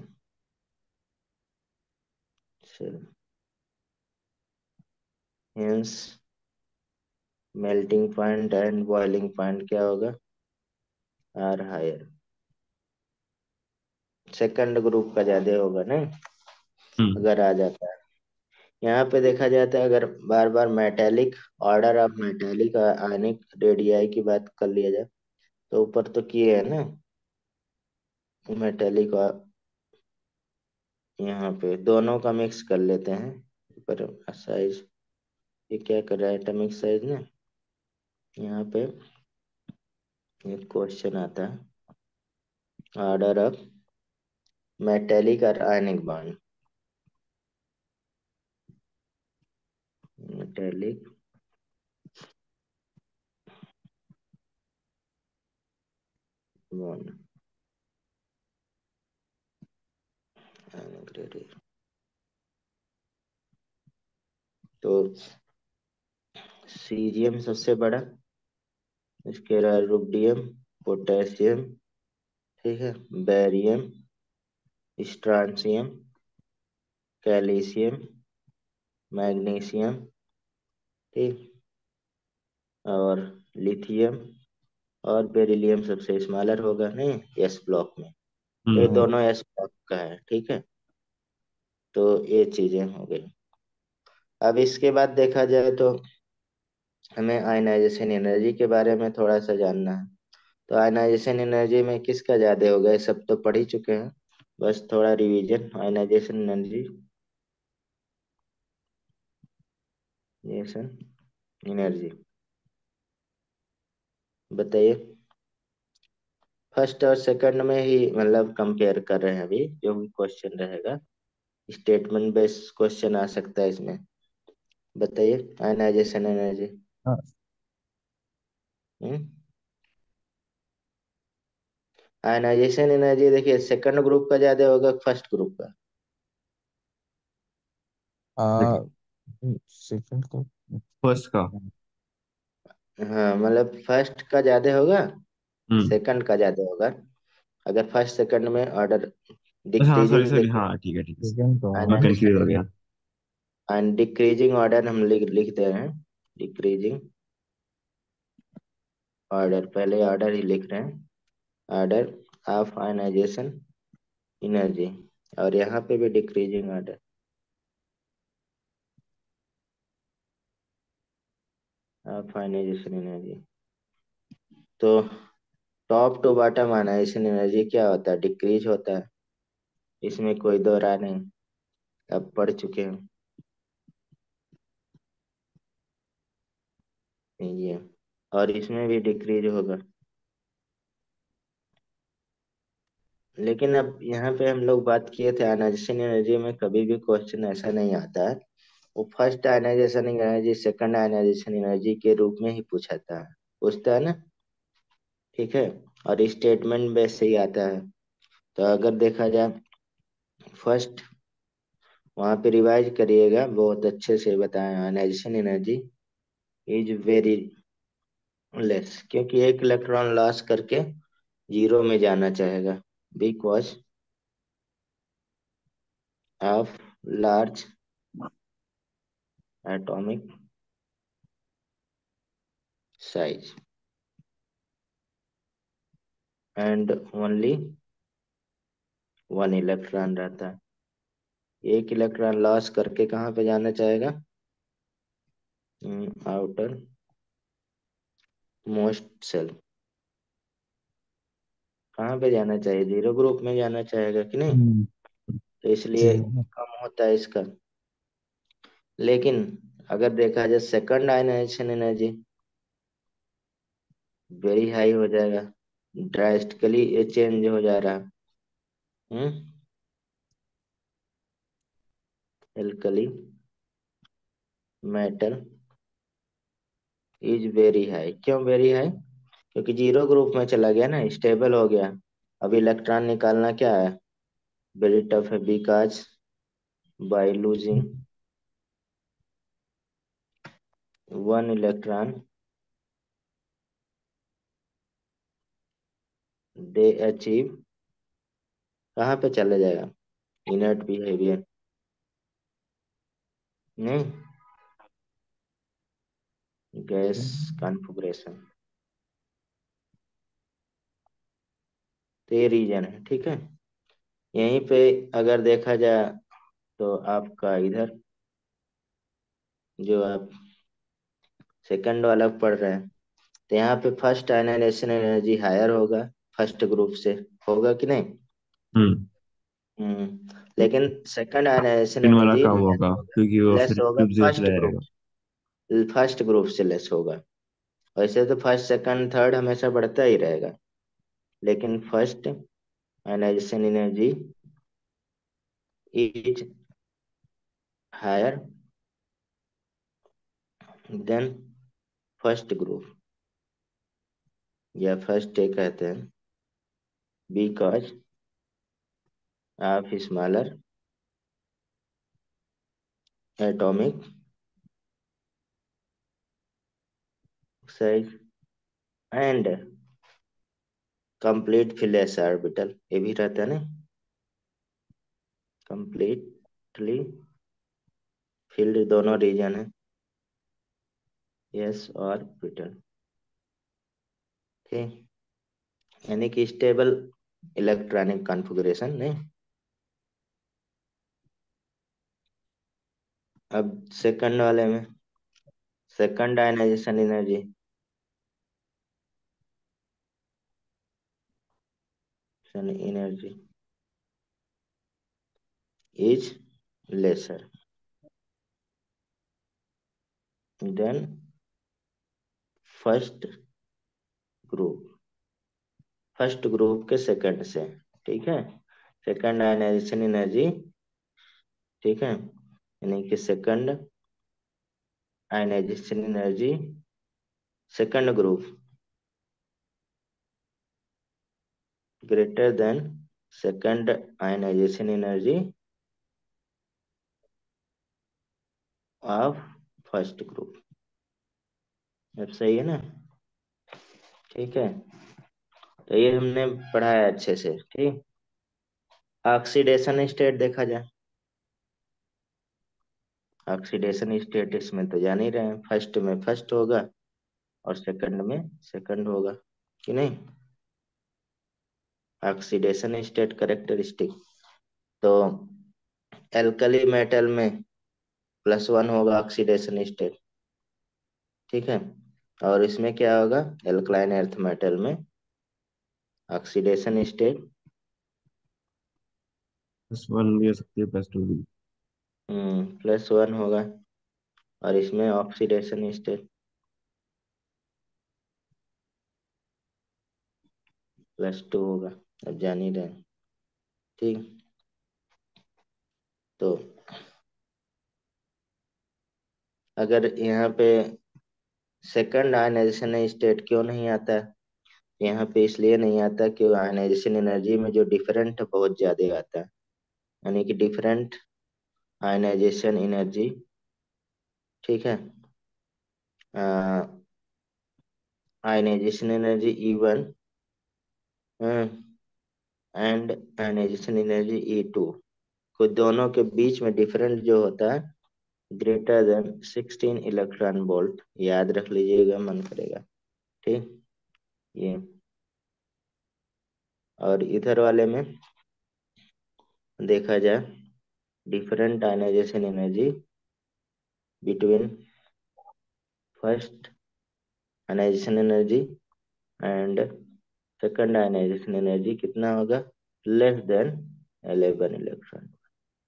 A: hence melting point and boiling point क्या होगा, आर हायर, सेकंड ग्रुप का ज्यादा होगा ना,
B: हम्म।
A: अगर आ जाता है। यहाँ पे देखा जाता है, अगर बार बार metallic, order of metallic ionic radii की बात कर लिया जाए, तो ऊपर तो किए है ना मेटेलिक, और यहाँ पे दोनों का मिक्स कर लेते हैं। पर साइज, ये क्या कर रहा है, एटॉमिक साइज ना, यहाँ पे एक क्वेश्चन आता है, ऑर्डर ऑफ मेटेलिक और आयनिक बॉन्ड, मेटेलिक बॉन्ड, आयनिक रेडियल, तो सीरियम सबसे बड़ा, इसके अलावा रुबिडियम, पोटेशियम, ठीक है, बेरियम, स्ट्रांसियम, कैल्शियम, मैग्नीशियम, ठीक, और लिथियम, और बेरिलियम सबसे स्मॉलर होगा नहीं एस ब्लॉक में, तो ये
B: हम्म।
A: दोनों एस ब्लॉक का है, ठीक है। तो ये चीजें हो गई। अब इसके बाद देखा जाए तो हमें आयनाइजेशन एनर्जी के बारे में थोड़ा सा जानना है। तो आयनाइजेशन एनर्जी में किसका ज्यादा होगा, ये सब तो पढ़ ही चुके हैं, बस थोड़ा रिवीजन। आयनाइजेशन एनर्जी, एनर्जी बताइए। फर्स्ट और सेकंड में ही मतलब कंपेयर कर रहे हैं अभी, जो भी क्वेश्चन रहेगा स्टेटमेंट बेस्ड क्वेश्चन आ सकता है इसमें। बताइए आयनाइजेशन एनर्जी।
C: हाँ।
A: हम्म आयनाइजेशन एनर्जी देखिए, सेकंड ग्रुप का ज्यादा होगा, फर्स्ट ग्रुप का।
C: आ सेकंड का।
B: फर्स्ट का।
A: हाँ मतलब फर्स्ट का ज्यादा होगा,
B: हम्म।
A: सेकंड का ज्यादा होगा। अगर फर्स्ट सेकंड में ऑर्डर
B: अच्छा हाँ, सॉरी
A: डिक्रीजिंग
B: सॉरी,
A: देखिए,
B: हाँ ठीक है ठीक है।
C: सेकंड का होगा।
B: मैं कंफ्यूज
A: आयनाइजेशन
B: हो गया।
A: एंड डिक्रीजिंग ऑर्डर हम लिखते हैं, डिक्रीजिंग ऑर्डर, पहले ऑर्डर ही लिख रहे हैं, ऑर्डर ऑफ आयनाइजेशन एनर्जी, और यहाँ पे भी decreasing order of ionization energy. तो top to bottom ionization energy क्या होता है, डिक्रीज होता है, इसमें कोई दो राय नहीं, अब पढ़ चुके हैं ये, और इसमें भी डिक्रीज होगा। लेकिन अब यहाँ पे हम लोग बात किए थे आयनाइजेशन एनर्जी में, कभी भी क्वेश्चन ऐसा नहीं आता है, वो first ionization energy second ionization energy के रूप में ही पूछता है ना, ठीक है, और स्टेटमेंट बेस से ही आता है। तो अगर देखा जाए फर्स्ट, वहां पे रिवाइज करिएगा, बहुत अच्छे से बताया, ionisation energy is very less, क्योंकि एक इलेक्ट्रॉन लॉस करके जीरो में जाना चाहेगा, because of large atomic size and only one electron रहता है। एक इलेक्ट्रॉन लॉस करके कहाँ पे जाना चाहेगा, आउटर मोस्ट सेल, कहाँ पे जाना चाहिए, जीरो ग्रुप में जाना चाहेगा कि नहीं,
C: हम्म।
A: तो इसलिए
C: जी।
A: कम होता है इसका। लेकिन अगर देखा जाए second ionization energy very high हो जाएगा, ड्रास्टिकली ये चेंज हो जा रहा है। हम्म alkali metal is very high. क्यों वेरी हाई? क्योंकि जीरो ग्रुप में चला गया ना, स्टेबल हो गया। अब इलेक्ट्रॉन निकालना क्या है, वेरी टफ है, because by losing one electron they achieve, कहाँ पे चले जाएगा, इनर्ट बिहेवियर, नहीं, गैस कॉन्फ़िगरेशन। तो ये रीजन है, ठीक है। यहीं पे अगर देखा जाए तो आपका इधर जो आप सेकंड वाला पढ़ रहे हैं, तो यहाँ पे फर्स्ट आयनाइजेशन एनर्जी हायर होगा फर्स्ट ग्रुप से, होगा कि नहीं?
B: हम्म।
A: लेकिन सेकंड आयनाइजेशन
B: इन वाला
A: एनर्जी
B: कम होगा क्योंकि वो
A: लेस
B: फिर
A: होगा
B: ट्यूब से रहेगा।
A: फर्स्ट ग्रुप से लेस होगा। वैसे तो फर्स्ट सेकंड थर्ड हमेशा बढ़ता ही रहेगा, लेकिन first ionization energy is higher than first group, या फर्स्ट डे कहते हैं, because of smaller atomic size and complete filled orbital, ये भी रहता है ना, कंप्लीटली फील्ड, दोनों रीजन है, यस ऑर्बिटल, ठीक, यानी कि स्टेबल इलेक्ट्रॉनिक कॉन्फ़िगरेशन, नहीं। अब सेकंड वाले में second ionization energy energy is lesser than first group, first group के सेकंड से, ठीक है। सेकंड आयनाइजेशन एनर्जी, ठीक है, यानी कि second ionization energy second group greater than second ionization energy of first group. अब सही है ना, ठीक है। तो ये हमने पढ़ा है अच्छे से, ठीक। ऑक्सीडेशन स्टेट देखा जाए, ऑक्सीडेशन स्टेट इसमें तो जान ही रहे हैं, फर्स्ट में फर्स्ट होगा और सेकंड में सेकंड होगा, कि नहीं। ऑक्सीडेशन स्टेट करेक्टरिस्टिक, तो एल्कली मेटल में +1 होगा ऑक्सीडेशन स्टेट, ठीक है। और इसमें क्या होगा, एल्कलाइन अर्थ मेटल में ऑक्सीडेशन स्टेट
B: +1 भी हो सकती है, +2 भी।
A: +1 होगा, और इसमें ऑक्सीडेशन स्टेट +2 होगा। अब जान ही रहे हैं, ठीक। तो अगर यहाँ पे सेकंड आयनाइजेशन स्टेट क्यों नहीं आता है, यहाँ पे इसलिए नहीं आता कि आयनाइजेशन एनर्जी में जो डिफरेंट बहुत ज्यादा आता है, यानी कि डिफरेंट आयनाइजेशन एनर्जी, ठीक है। Ionisation energy E1 and ionisation energy E2 को दोनों के बीच में डिफरेंट जो होता है ग्रेटर देन 16 इलेक्ट्रॉन वोल्ट, याद रख लीजिएगा, मन करेगा, ठीक। ये और इधर वाले में देखा जाए different ionisation energy between first ionization energy and second ionization energy कितना होगा, लेस देन 11 इलेक्ट्रॉन,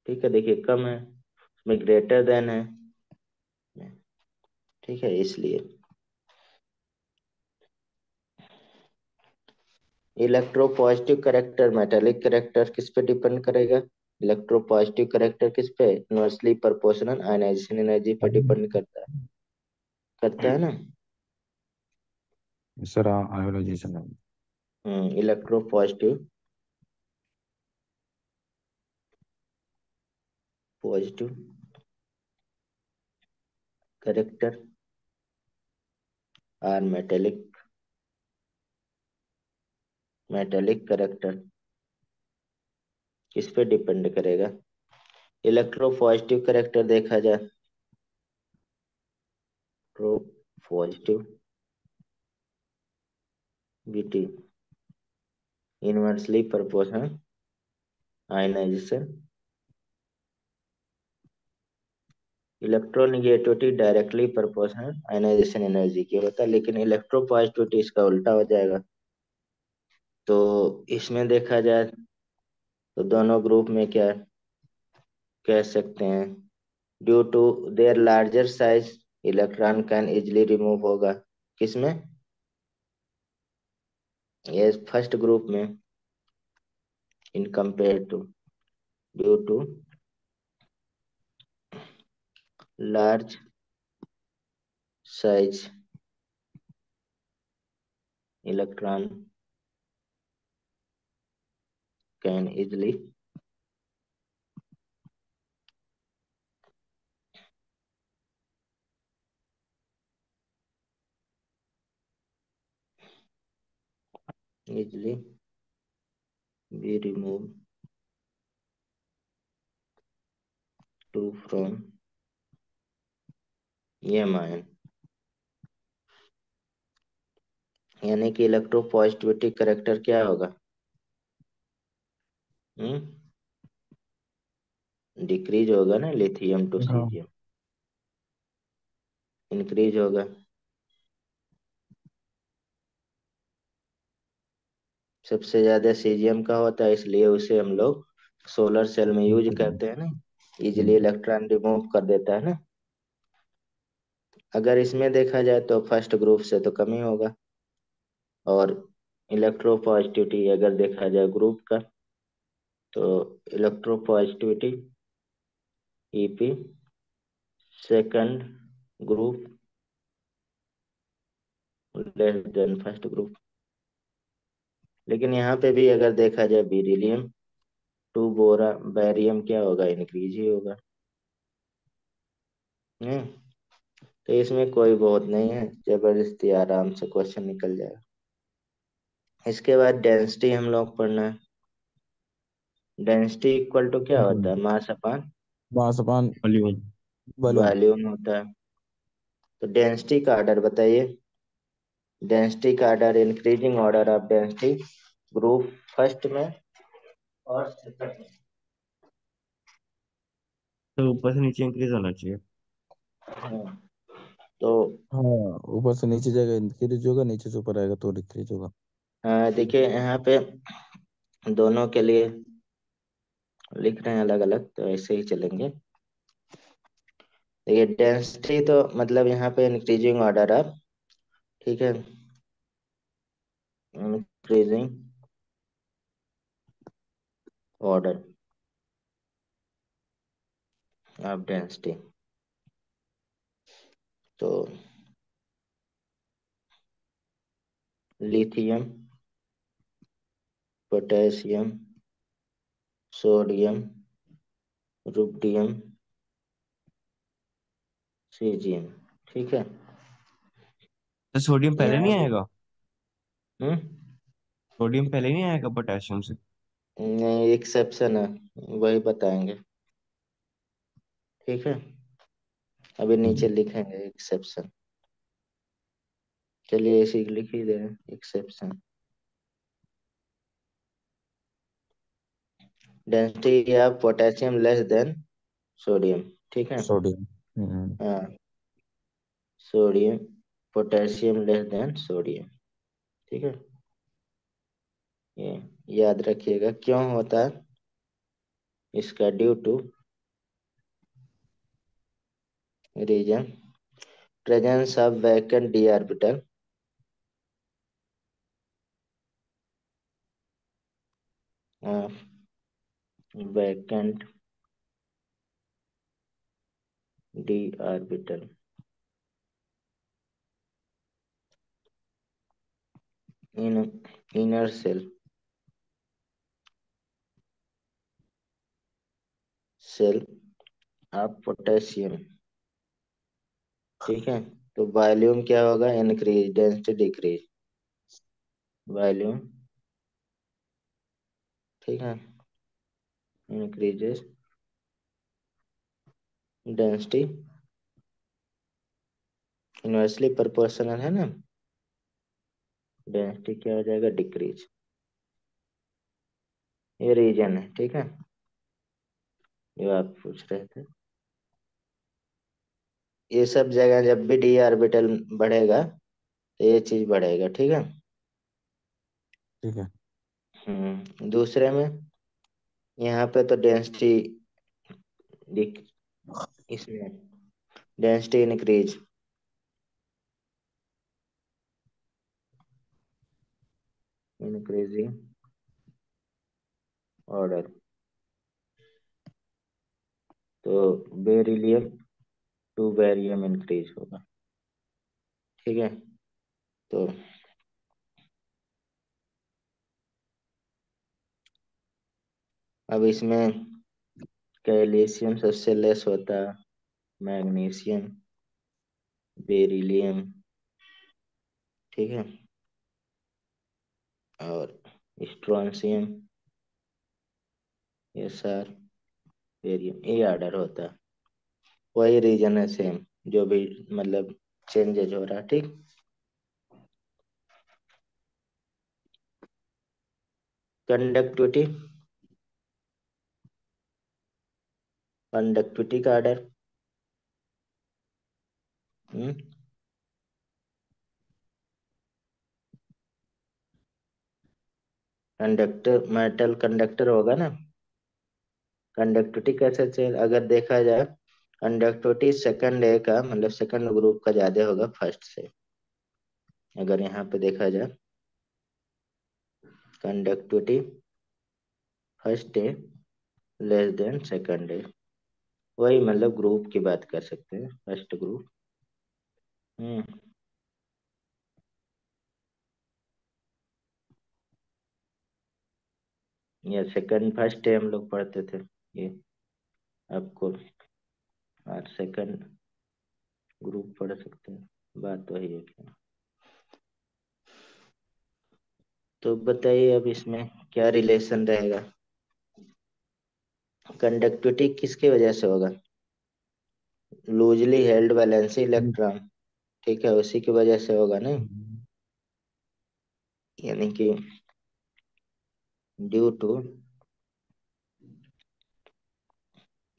A: ठीक है। देखिए कम है, उसमें ग्रेटर देन है, ठीक है, इसलिए। इलेक्ट्रोपॉजिटिव करेक्टर मेटालिक करेक्टर किस पे डिपेंड करेगा, इलेक्ट्रोपॉजिटिव करेक्टर किस पे, इनवर्सली प्रोपोर्शनल आयनाइजेशन एनर्जी पे डिपेंड करता है ना।
C: सर आयोनाइजेशन है।
A: Electropositive, positive character or metallic, metallic character किस पे डिपेंड करेगा? इलेक्ट्रोपॉजिटिव करेक्टर देखा जाए तो पॉजिटिव बीटी inversely proportional ionisation, electronegativity directly proportional ionisation energy की होता है, लेकिन इलेक्ट्रोपॉजिटिविटी इसका उल्टा हो जाएगा। तो इसमें देखा जाए तो दोनों ग्रुप में क्या कह सकते हैं, due to their larger size electron can easily remove होगा। किसमें? ये फर्स्ट ग्रुप में, in compare to, due to large size electron can easily easily be remove to from M ion, यानी कि इलेक्ट्रोपॉजिटिविटी करेक्टर क्या होगा? हम्म डिक्रीज होगा ना, लिथियम टू
C: हाँ।
A: सीजियम इंक्रीज होगा। सबसे ज्यादा सीजियम का होता है, इसलिए उसे हम लोग सोलर सेल में यूज करते हैं ना, इजिली
C: हम्म।
A: इलेक्ट्रॉन रिमूव कर देता है ना। अगर इसमें देखा जाए तो फर्स्ट ग्रुप से तो कम ही होगा। और इलेक्ट्रोपॉजिटिविटी अगर देखा जाए ग्रुप का, तो electropositivity EP second group less than first group. लेकिन यहाँ पे भी अगर देखा जाए बेरिलियम टू बोरा बैरियम क्या होगा? इंक्रीज ही होगा। हम्म तो इसमें कोई बहुत नहीं है, जबरदस्ती आराम से क्वेश्चन निकल जाएगा। इसके बाद डेंसिटी हम लोग पढ़ना है। डेंसिटी इक्वल टू क्या होता है? मास अपॉन
C: बासपान
B: वॉल्यूम।
C: बलून।
A: वॉल्यूम होता है। तो डेंसिटी का ऑर्डर बताइए। डेंसिटी का order, increasing order of density, group first में और सेकंड में।
B: तो ऊपर से नीचे इंक्रीज होना चाहिए।
A: हाँ, तो
C: हाँ, ऊपर से नीचे जाएगा इंक्रीज होगा, नीचे से ऊपर आएगा तो डिक्रीज होगा।
A: देखिए यहाँ पे दोनों के लिए लिख रहे हैं अलग अलग, तो ऐसे ही चलेंगे। देखिए डेंसिटी तो मतलब यहाँ पे इंक्रीजिंग ऑर्डर ऑफ, ठीक है, इंक्रीजिंग ऑर्डर ऑफ डेंसिटी। तो lithium, potassium, sodium, rubidium, caesium, ठीक है।
B: तो सोडियम पहले
A: यहाँ
B: नहीं
A: पे
B: आएगा?
A: हम्म
B: सोडियम पहले नहीं आएगा पोटेशियम से?
A: नहीं, एक्सेप्शन है, वही बताएंगे, ठीक है। अभी नीचे लिखेंगे एक्सेप्शन। चलिए इसी लिख ही दे exception. Density of potassium less than sodium, ठीक है।
C: सोडियम।
A: हाँ, sodium, potassium less than sodium, ठीक है। ये याद रखिएगा क्यों होता है इसका, due to reason presence of vacant d orbital, vacant d orbital in inner shell of potassium. ठीक है, तो वॉल्यूम क्या होगा, इंक्रीज, डेंसिटी डिक्रीज, वॉल्यूम, ठीक है, इंक्रीजेस, डेंसिटी इनवर्सली प्रोपोर्शनल है ना, डेंसिटी क्या हो जाएगा, डिक्रीज। ये रीजन है, ठीक है, जो आप पूछ रहे थे। ये सब जगह जब भी डी ऑर्बिटल बढ़ेगा तो ये चीज बढ़ेगा, ठीक है।
C: ठीक है।
A: दूसरे में यहाँ पे तो डेंसिटी, इसमें डेंसिटी इंक्रीज, इंक्रीजिंग ऑर्डर, तो बेरिलियम टू बेरियम इंक्रीज होगा, ठीक है। तो अब इसमें कैल्शियम सबसे लेस होता है, मैग्नीशियम, बेरिलियम, ठीक है, और स्ट्रोंशियम, ये सर, बेरियम, ये ऑर्डर होता है। वही रीजन है सेम, जो भी मतलब चेंजेज हो रहा है, ठीक। कंडक्टिविटी, कंडक्टिविटी का ऑर्डर, कंडक्टर, मेटल कंडक्टर होगा ना। कंडक्टिविटी कैसे चेंज, अगर देखा जाए, कंडक्टिविटी सेकंड ए का मतलब सेकंड ग्रुप का ज्यादा होगा फर्स्ट से। अगर यहाँ पे देखा जाए, conductivity first day less than second day, वही मतलब ग्रुप की बात कर सकते हैं, फर्स्ट ग्रुप। हम्म या सेकंड, फर्स्ट डे हम लोग पढ़ते थे ये, आपको, और सेकंड ग्रुप पढ़ सकते हैं, बात वही है क्या। तो बताइए अब इसमें क्या रिलेशन रहेगा, कंडक्टिविटी किसकी वजह से होगा, लूजली हेल्ड वैलेंसी इलेक्ट्रॉन, ठीक है, उसी की वजह से होगा नहीं, यानी कि due to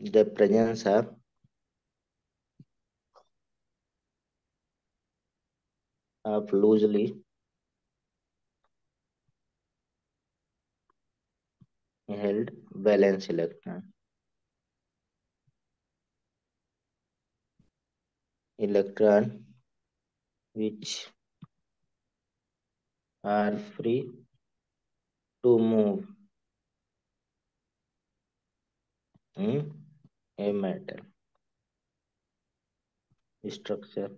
A: the presence of loosely held valence electron, electron which are free to move in a metal structure.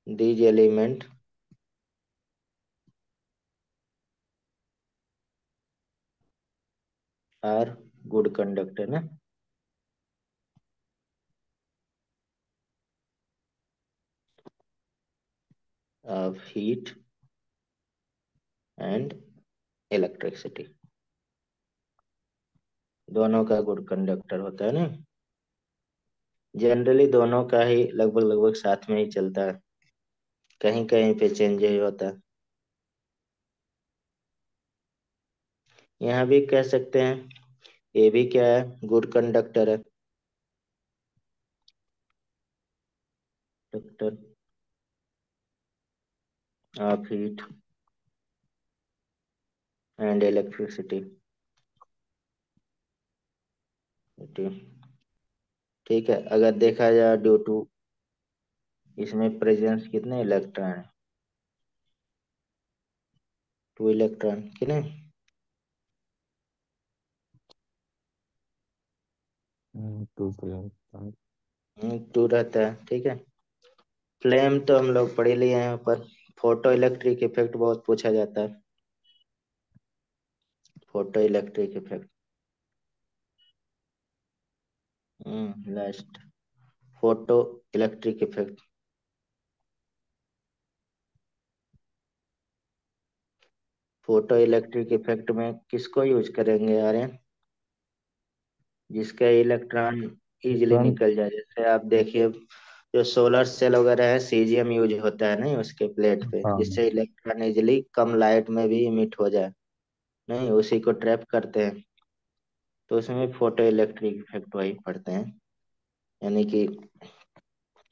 A: These elements are good conductor na, of heat and electricity, दोनों का गुड कंडक्टर होता है ना। Generally दोनों का ही लगभग लगभग साथ में ही चलता है, कहीं कहीं पे चेंज ही होता है। यहाँ भी कह सकते हैं, ये भी क्या है, गुड कंडक्टर है, conductor of heat and electricity, ठीक है। अगर देखा जाए ड्यू टू, इसमें प्रेजेंस कितने इलेक्ट्रॉन है, टू इलेक्ट्रॉन कितने,
C: टू तो
A: टू रहता है, ठीक है। फ्लेम तो हम लोग पढ़ लिए हैं ऊपर, फोटो इलेक्ट्रिक इफेक्ट बहुत पूछा जाता है। Photo electric effect. Last. Photo electric effect. Photo electric effect में किसको यूज करेंगे यार? जिसका इलेक्ट्रॉन इजीली
C: इलेक्ट्रॉन।
A: निकल जाए, जैसे आप देखिए जो सोलर सेल वगैरह है, सीजीएम यूज होता है नहीं उसके प्लेट पे,
C: हाँ।
A: जिससे इलेक्ट्रॉन इजीली कम लाइट में भी इमिट हो जाए, नहीं उसी को ट्रैप करते हैं। तो उसमें फोटो इलेक्ट्रिक इफेक्ट वही पढ़ते हैं। यानी कि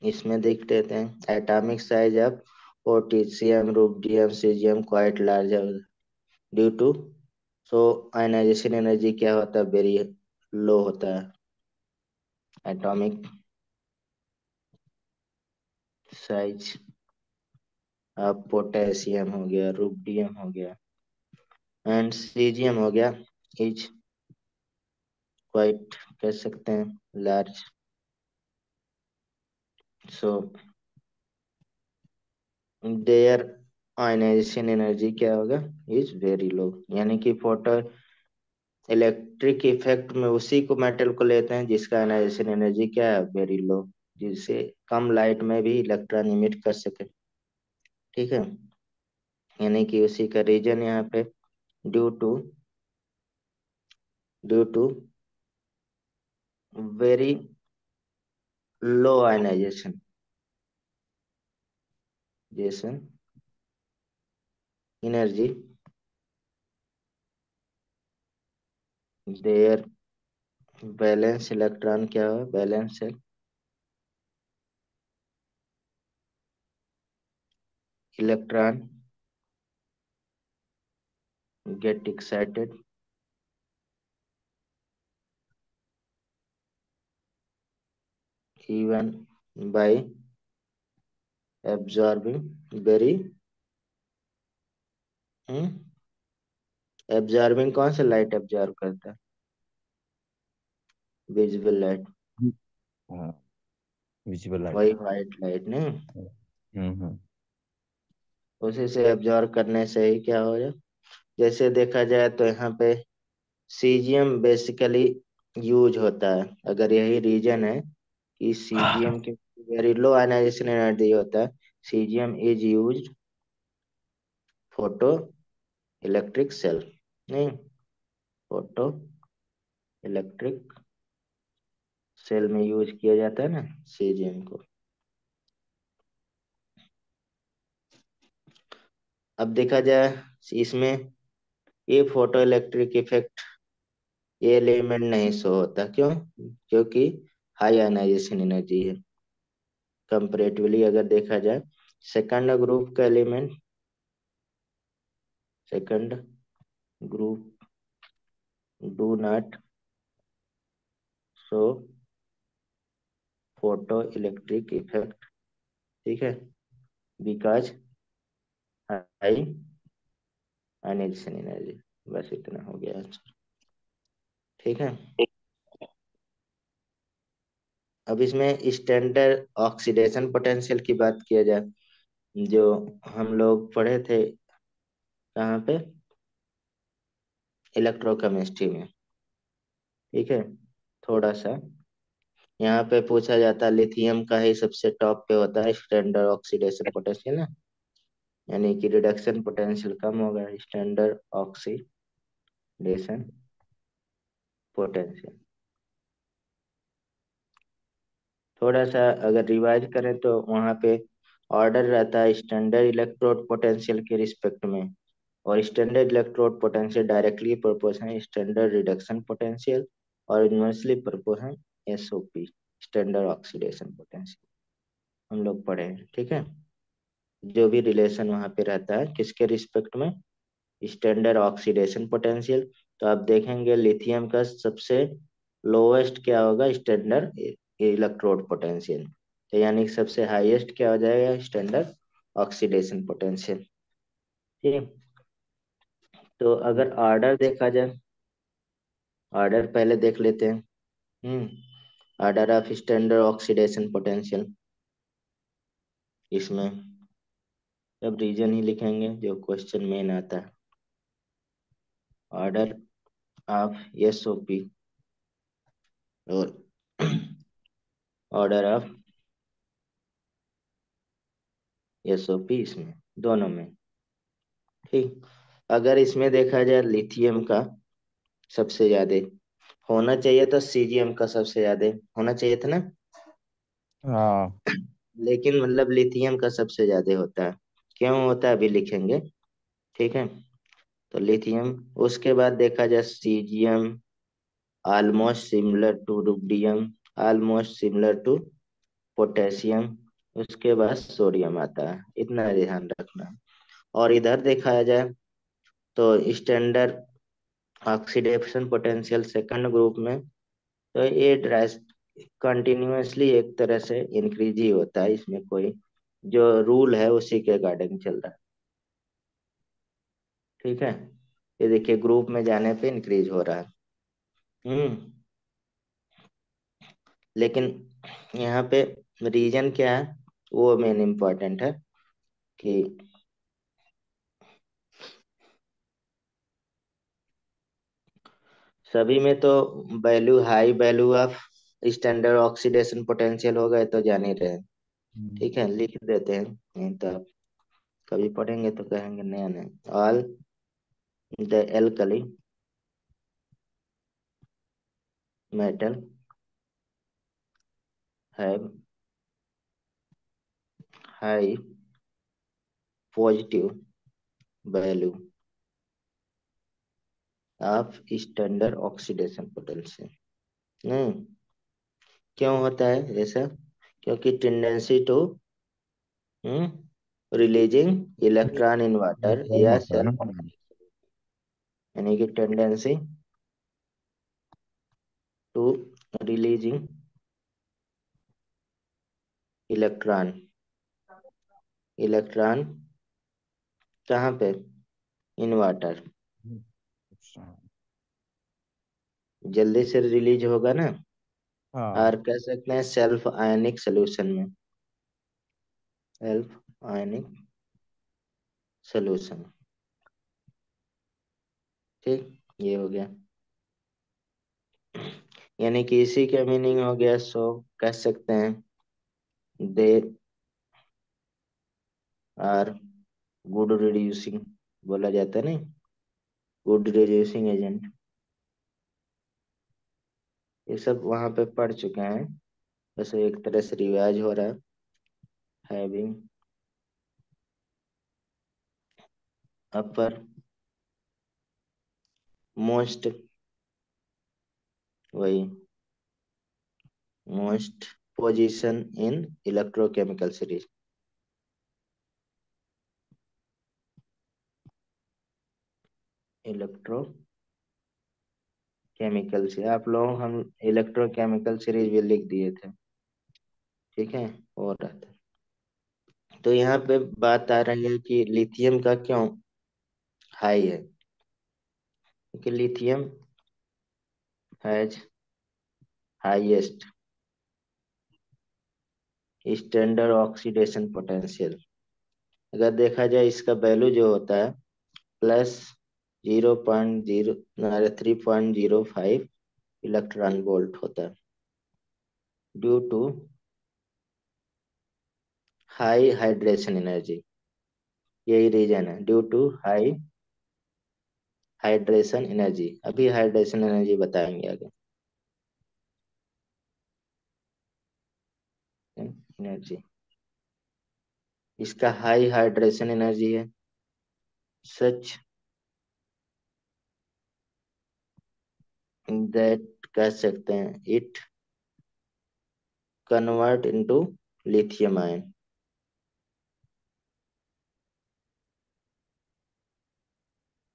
A: इसमें देख लेते हैं atomic size of potassium rubidium caesium quite large due to, so ionisation energy क्या होता है, वेरी लो होता है। एटॉमिक साइज अब पोटेशियम हो गया, रुबिडियम हो गया एंड सीजियम हो गया, इज क्वाइट कह सकते हैं large. So their ionisation energy क्या होगा, इज वेरी लो। यानी कि फोटो इलेक्ट्रिक इफेक्ट में उसी को मेटल को लेते हैं जिसका आयनाइजेशन एनर्जी क्या है, वेरी लो, जिससे कम लाइट में भी इलेक्ट्रॉन इमिट कर सके। ठीक है, यानी कि उसी का रीजन यहाँ पे due to, due to very low ionisation जेसन एनर्जी, देयर बैलेंस इलेक्ट्रॉन क्या हो, valence electron get excited even by absorbing very, absorbing कौन सा लाइट एब्जॉर्ब करता है, विजिबल लाइट,
C: हाँ, विजिबल लाइट।
A: वही व्हाइट लाइट नहीं,
C: हम्म।
A: उसी से एब्जॉर्ब करने से ही क्या हो जाए। जैसे देखा जाए तो यहाँ पे सीजियम बेसिकली यूज होता है, अगर यही रीजन है कि सीजियम के वेरी लो आयनाइजेशन एनर्जी होता है, caesium is use photoelectric cell, नहीं फोटो इलेक्ट्रिक सेल में यूज किया जाता है ना सीजियम को। अब देखा जाए इसमें ये फोटो इलेक्ट्रिक इफेक्ट ये एलिमेंट नहीं शो होता, क्यों? क्योंकि हाई आयनाइजेशन एनर्जी है कंपैरेटिवली। अगर देखा जाए सेकंड ग्रुप का element, second group do not show photo electric effect, ठीक है, बिकॉज हाई आयनाइजेशन एनर्जी। बस इतना हो गया आंसर। ठीक है, अब इसमें स्टैंडर्ड ऑक्सीडेशन पोटेंशियल की बात किया जाए, जो हम लोग पढ़े थे कहाँ पे, इलेक्ट्रोकेमिस्ट्री में। ठीक है, थोड़ा सा यहाँ पे पूछा जाता है, लिथियम का ही सबसे टॉप पे होता है स्टैंडर्ड ऑक्सीडेशन पोटेंशियल ना, यानी कि रिडक्शन पोटेंशियल कम होगा, स्टैंडर्ड ऑक्सीडेशन पोटेंशियल। थोड़ा सा अगर रिवाइज करें तो वहाँ पे ऑर्डर रहता है स्टैंडर्ड इलेक्ट्रोड पोटेंशियल के रिस्पेक्ट में, और standard electrode potential directly proportional standard reduction potential, और inversely proportional SOP standard oxidation potential, हम लोग पढ़े हैं। ठीक है, जो भी रिलेशन वहाँ पे रहता है किसके रिस्पेक्ट में, स्टैंडर्ड ऑक्सीडेशन पोटेंशियल। तो आप देखेंगे लिथियम का सबसे लोवेस्ट क्या होगा, स्टैंडर्ड इलेक्ट्रोड पोटेंशियल, तो यानी कि सबसे हाईएस्ट क्या हो जाएगा, स्टैंडर्ड ऑक्सीडेशन पोटेंशियल। ठीक है, तो अगर ऑर्डर देखा जाए, ऑर्डर पहले देख लेते हैं। Order of standard oxidation potential इसमें अब रीजन ही लिखेंगे जो क्वेश्चन मेन आता है। ऑर्डर ऑफ एसओपी और ऑर्डर ऑफ एसओपी, इसमें दोनों में। ठीक। अगर इसमें देखा जाए लिथियम का सबसे ज्यादा होना चाहिए था, सीजियम का सबसे ज्यादा होना चाहिए था ना,
C: हाँ।
A: लेकिन मतलब लिथियम का सबसे ज्यादा होता है। क्यों होता है अभी लिखेंगे। ठीक है। तो लिथियम, उसके बाद देखा जाए caesium, almost similar to rubidium, almost similar to potassium, उसके बाद सोडियम आता है, इतना ध्यान रखना है। और इधर देखा जाए तो standard oxidation potential second group में, तो ये ड्राइस कंटिन्यूअसली एक तरह से इंक्रीज ही होता है, इसमें कोई जो रूल है उसी के अकॉर्डिंग चल रहा है। ठीक है। ये देखिए ग्रुप में जाने पे इंक्रीज हो रहा है। हम्म। लेकिन यहाँ पे रीजन क्या है, वो मेन इम्पोर्टेंट है कि सभी में तो value, high value of standard oxidation potential हो गए तो जान ही रहे हैं।
C: हम्म।
A: ठीक है, लिख देते हैं, नहीं तो आप कभी पढ़ेंगे तो कहेंगे नया नया। All the alkali metal have high positive value of standard oxidation potential. नहीं, क्यों होता है ऐसा, क्योंकि tendency to releasing electron in water
C: neutron
A: या
C: होता है ना।
A: सेल्फ, यानी कि tendency to releasing electron, electron कहाँ पे, इन वाटर,
C: अच्छा।
A: जल्दी से रिलीज होगा ना।
C: हाँ।
A: और कह सकते हैं सेल्फ आयनिक सोल्यूशन में, सेल्फ आयनिक सोल्यूशन। ठीक, ये हो गया। यानी कि इसी का मीनिंग हो गया, सो कह सकते हैं दे आर गुड रिड्यूसिंग, बोला जाता है नहीं, गुड रिड्यूसिंग एजेंट। ये सब वहां पे पढ़ चुके हैं, बस एक तरह से रिवाज हो रहा है। हैविंग अपर मोस्ट, वही most position in electrochemical series, electrochemical से आप लोग, हम इलेक्ट्रोकेमिकल सीरीज भी लिख दिए थे। ठीक है, और रहता है। तो यहाँ पे बात आ रही है कि लिथियम का क्यों हाई है, क्योंकि lithium has highest standard oxidation potential. अगर देखा जाए इसका वैल्यू जो होता है प्लस 0.0 3.05 इलेक्ट्रॉन वोल्ट होता है, due to high hydration energy. यही रीजन है, due to high hydration energy. अभी हाइड्रेशन एनर्जी बताएंगे आगे। एनर्जी, इसका हाई हाइड्रेशन एनर्जी है, सच दैट कह सकते हैं it convert into lithium ion,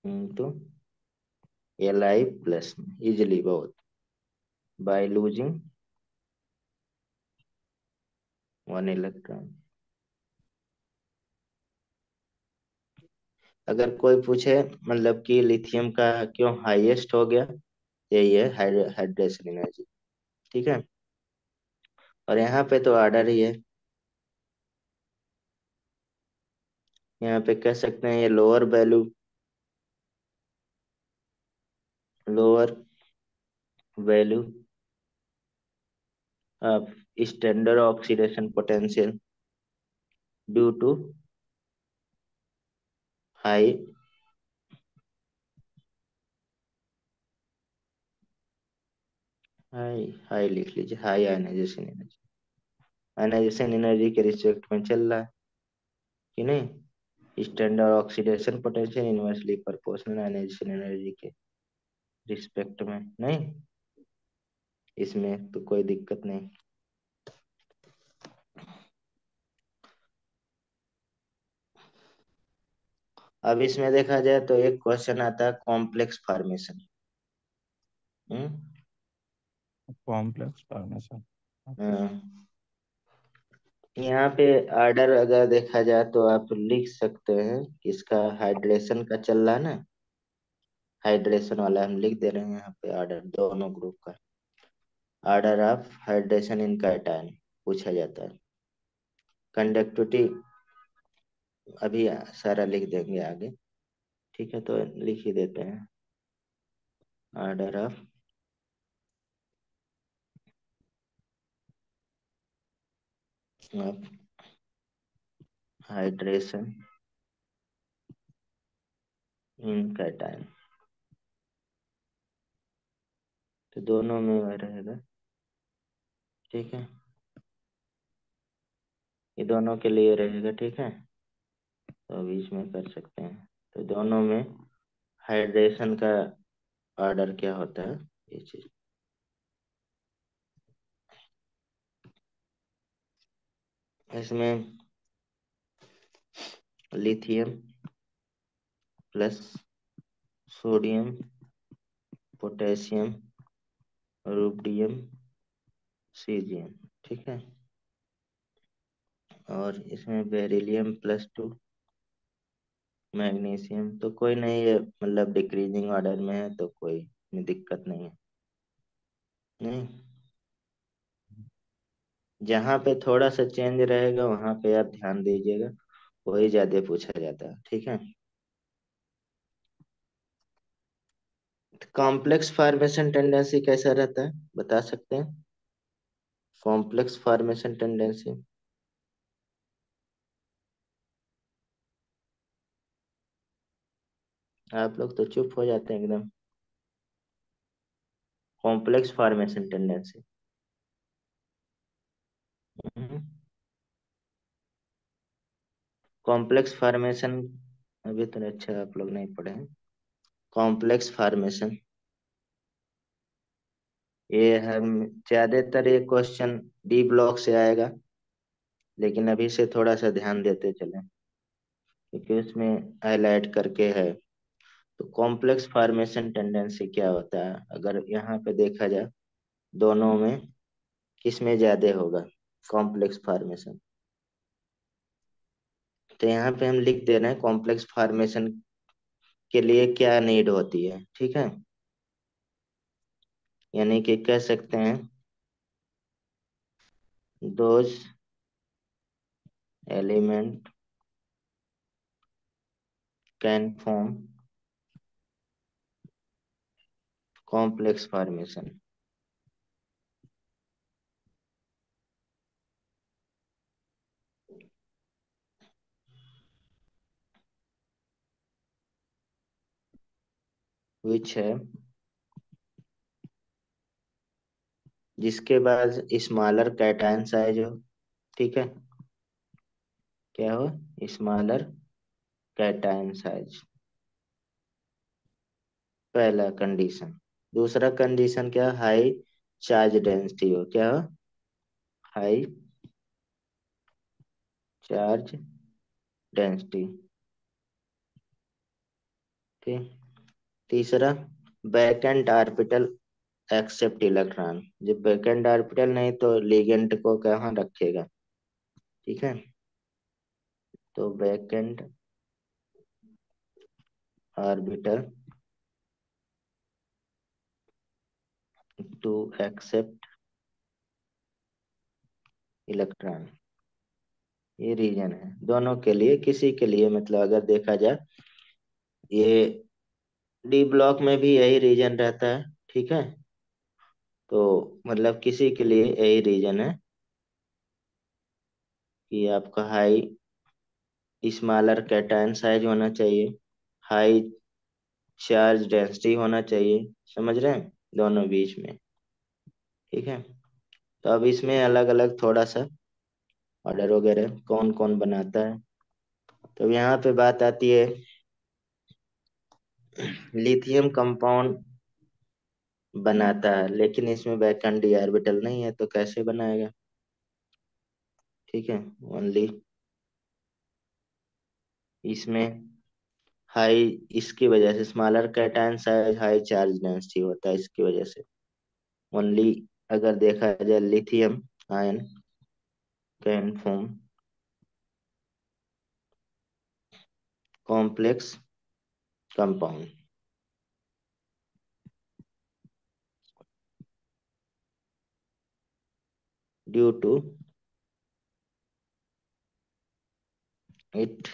A: into Li plus easily बहुत, बाय लूजिंग 1 इलेक्ट्रॉन। अगर कोई पूछे मतलब कि लिथियम का क्यों हाईएस्ट हो गया, यही है हाइड्रेशन एनर्जी। ठीक है। और यहाँ पे तो ऑर्डर ही है, यहाँ पे कह सकते हैं ये lower value of standard oxidation potential due to high high high लिख लीजिए, high ionisation energy. Ionisation energy के रिस्पेक्ट में चल रहा है कि नहीं, standard oxidation potential inversely proportional ionisation energy के रिस्पेक्ट में नहीं, इसमें तो कोई दिक्कत नहीं। अब इसमें देखा जाए तो एक क्वेश्चन आता है कॉम्प्लेक्स फॉर्मेशन। हम्म
C: कॉम्प्लेक्स फॉर्मेशन।
A: हाँ। यहाँ पे ऑर्डर अगर देखा जाए तो आप लिख सकते हैं कि इसका हाइड्रेशन का चल रहा है ना, हाइड्रेशन वाला हम लिख दे रहे हैं यहाँ पे ऑर्डर दोनों ग्रुप का। Order of hydration in cation पूछा जाता है। कंडक्टिविटी अभी सारा लिख देंगे आगे, ठीक है, तो लिख ही देते हैं। Order of hydration in cation, तो दोनों में रहेगा, ठीक है, ये दोनों के लिए रहेगा, ठीक है, तो बीच में कर सकते हैं। तो दोनों में हाइड्रेशन का ऑर्डर क्या होता है, ये चीज। इसमें lithium plus sodium potassium rubidium caesium, ठीक है, और इसमें बेरिलियम +2 मैग्नीशियम, तो कोई नहीं है, मतलब डिक्रीजिंग ऑर्डर में है तो कोई दिक्कत नहीं है। नहीं, जहाँ पे थोड़ा सा चेंज रहेगा वहां पे आप ध्यान दीजिएगा, वही ज्यादा पूछा जाता है, ठीक है। कॉम्प्लेक्स फॉर्मेशन टेंडेंसी कैसा रहता है बता सकते हैं, कॉम्प्लेक्स फॉर्मेशन टेंडेंसी। आप लोग तो चुप हो जाते हैं एकदम। Complex formation tendency, complex formation अभी तो अच्छा आप लोग नहीं पढ़े हैं। कॉम्प्लेक्स फॉर्मेशन ये हम ज्यादातर ये क्वेश्चन डी ब्लॉक से आएगा, लेकिन अभी से थोड़ा सा ध्यान देते चलें क्योंकि उसमें हाईलाइट करके है। तो कॉम्प्लेक्स फॉर्मेशन टेंडेंसी क्या होता है, अगर यहाँ पे देखा जाए दोनों में किस में ज्यादा होगा कॉम्प्लेक्स फॉर्मेशन, तो यहाँ पे हम लिख दे रहे हैं कॉम्प्लेक्स फॉर्मेशन के लिए क्या नीड होती है, ठीक है, यानी कि कह सकते हैं those element can form complex formation which है, जिसके बाद स्मॉलर कैटायन साइज हो, ठीक है, क्या हो, स्मॉलर कैटायन साइज, पहला कंडीशन। दूसरा कंडीशन क्या, हाई चार्ज डेंसिटी हो, क्या हो, हाई चार्ज डेंसिटी, ठीक। तीसरा वैकेंट ऑर्बिटल एक्सेप्ट इलेक्ट्रॉन, जब वैकेंट ऑर्बिटल नहीं तो लिगेंड को कहाँ रखेगा, ठीक है, तो vacant orbital to accept electron, ये रीजन है दोनों के लिए, किसी के लिए मतलब अगर देखा जाए, ये डी ब्लॉक में भी यही रीजन रहता है। ठीक है, तो मतलब किसी के लिए यही रीजन है कि आपका हाई स्मॉलर कैटायन साइज होना चाहिए, हाई चार्ज डेंसिटी होना चाहिए। समझ रहे हैं, दोनों बीच में। ठीक है, तो अब इसमें अलग अलग थोड़ा सा ऑर्डर वगैरह कौन कौन बनाता है। तो यहाँ पे बात आती है, लिथियम कंपाउंड बनाता है, लेकिन इसमें वैकेंट डी ऑर्बिटल नहीं है, तो कैसे बनाएगा। ठीक है, ओनली इसमें हाई, इसकी वजह से smaller cation size high charge density होता है, इसकी वजह से ओनली। अगर देखा जाए lithium ion can form complex compound due to it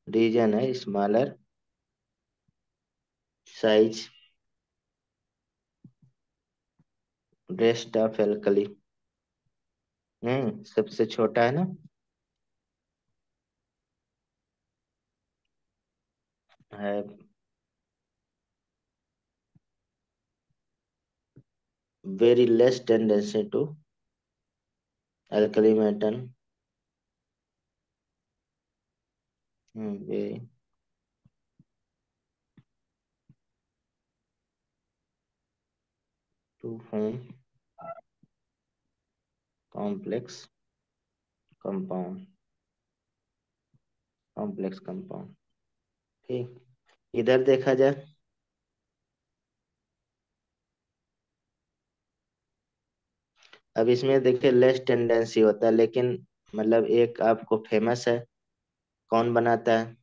A: reason है smaller size rest of alkali. सबसे छोटा है ना, है very less tendency to alkali metal, very to form complex compound, complex compound. ठीक, इधर देखा जाए, अब इसमें देखिए लेस टेंडेंसी होता है, लेकिन मतलब एक आपको फेमस है, कौन बनाता है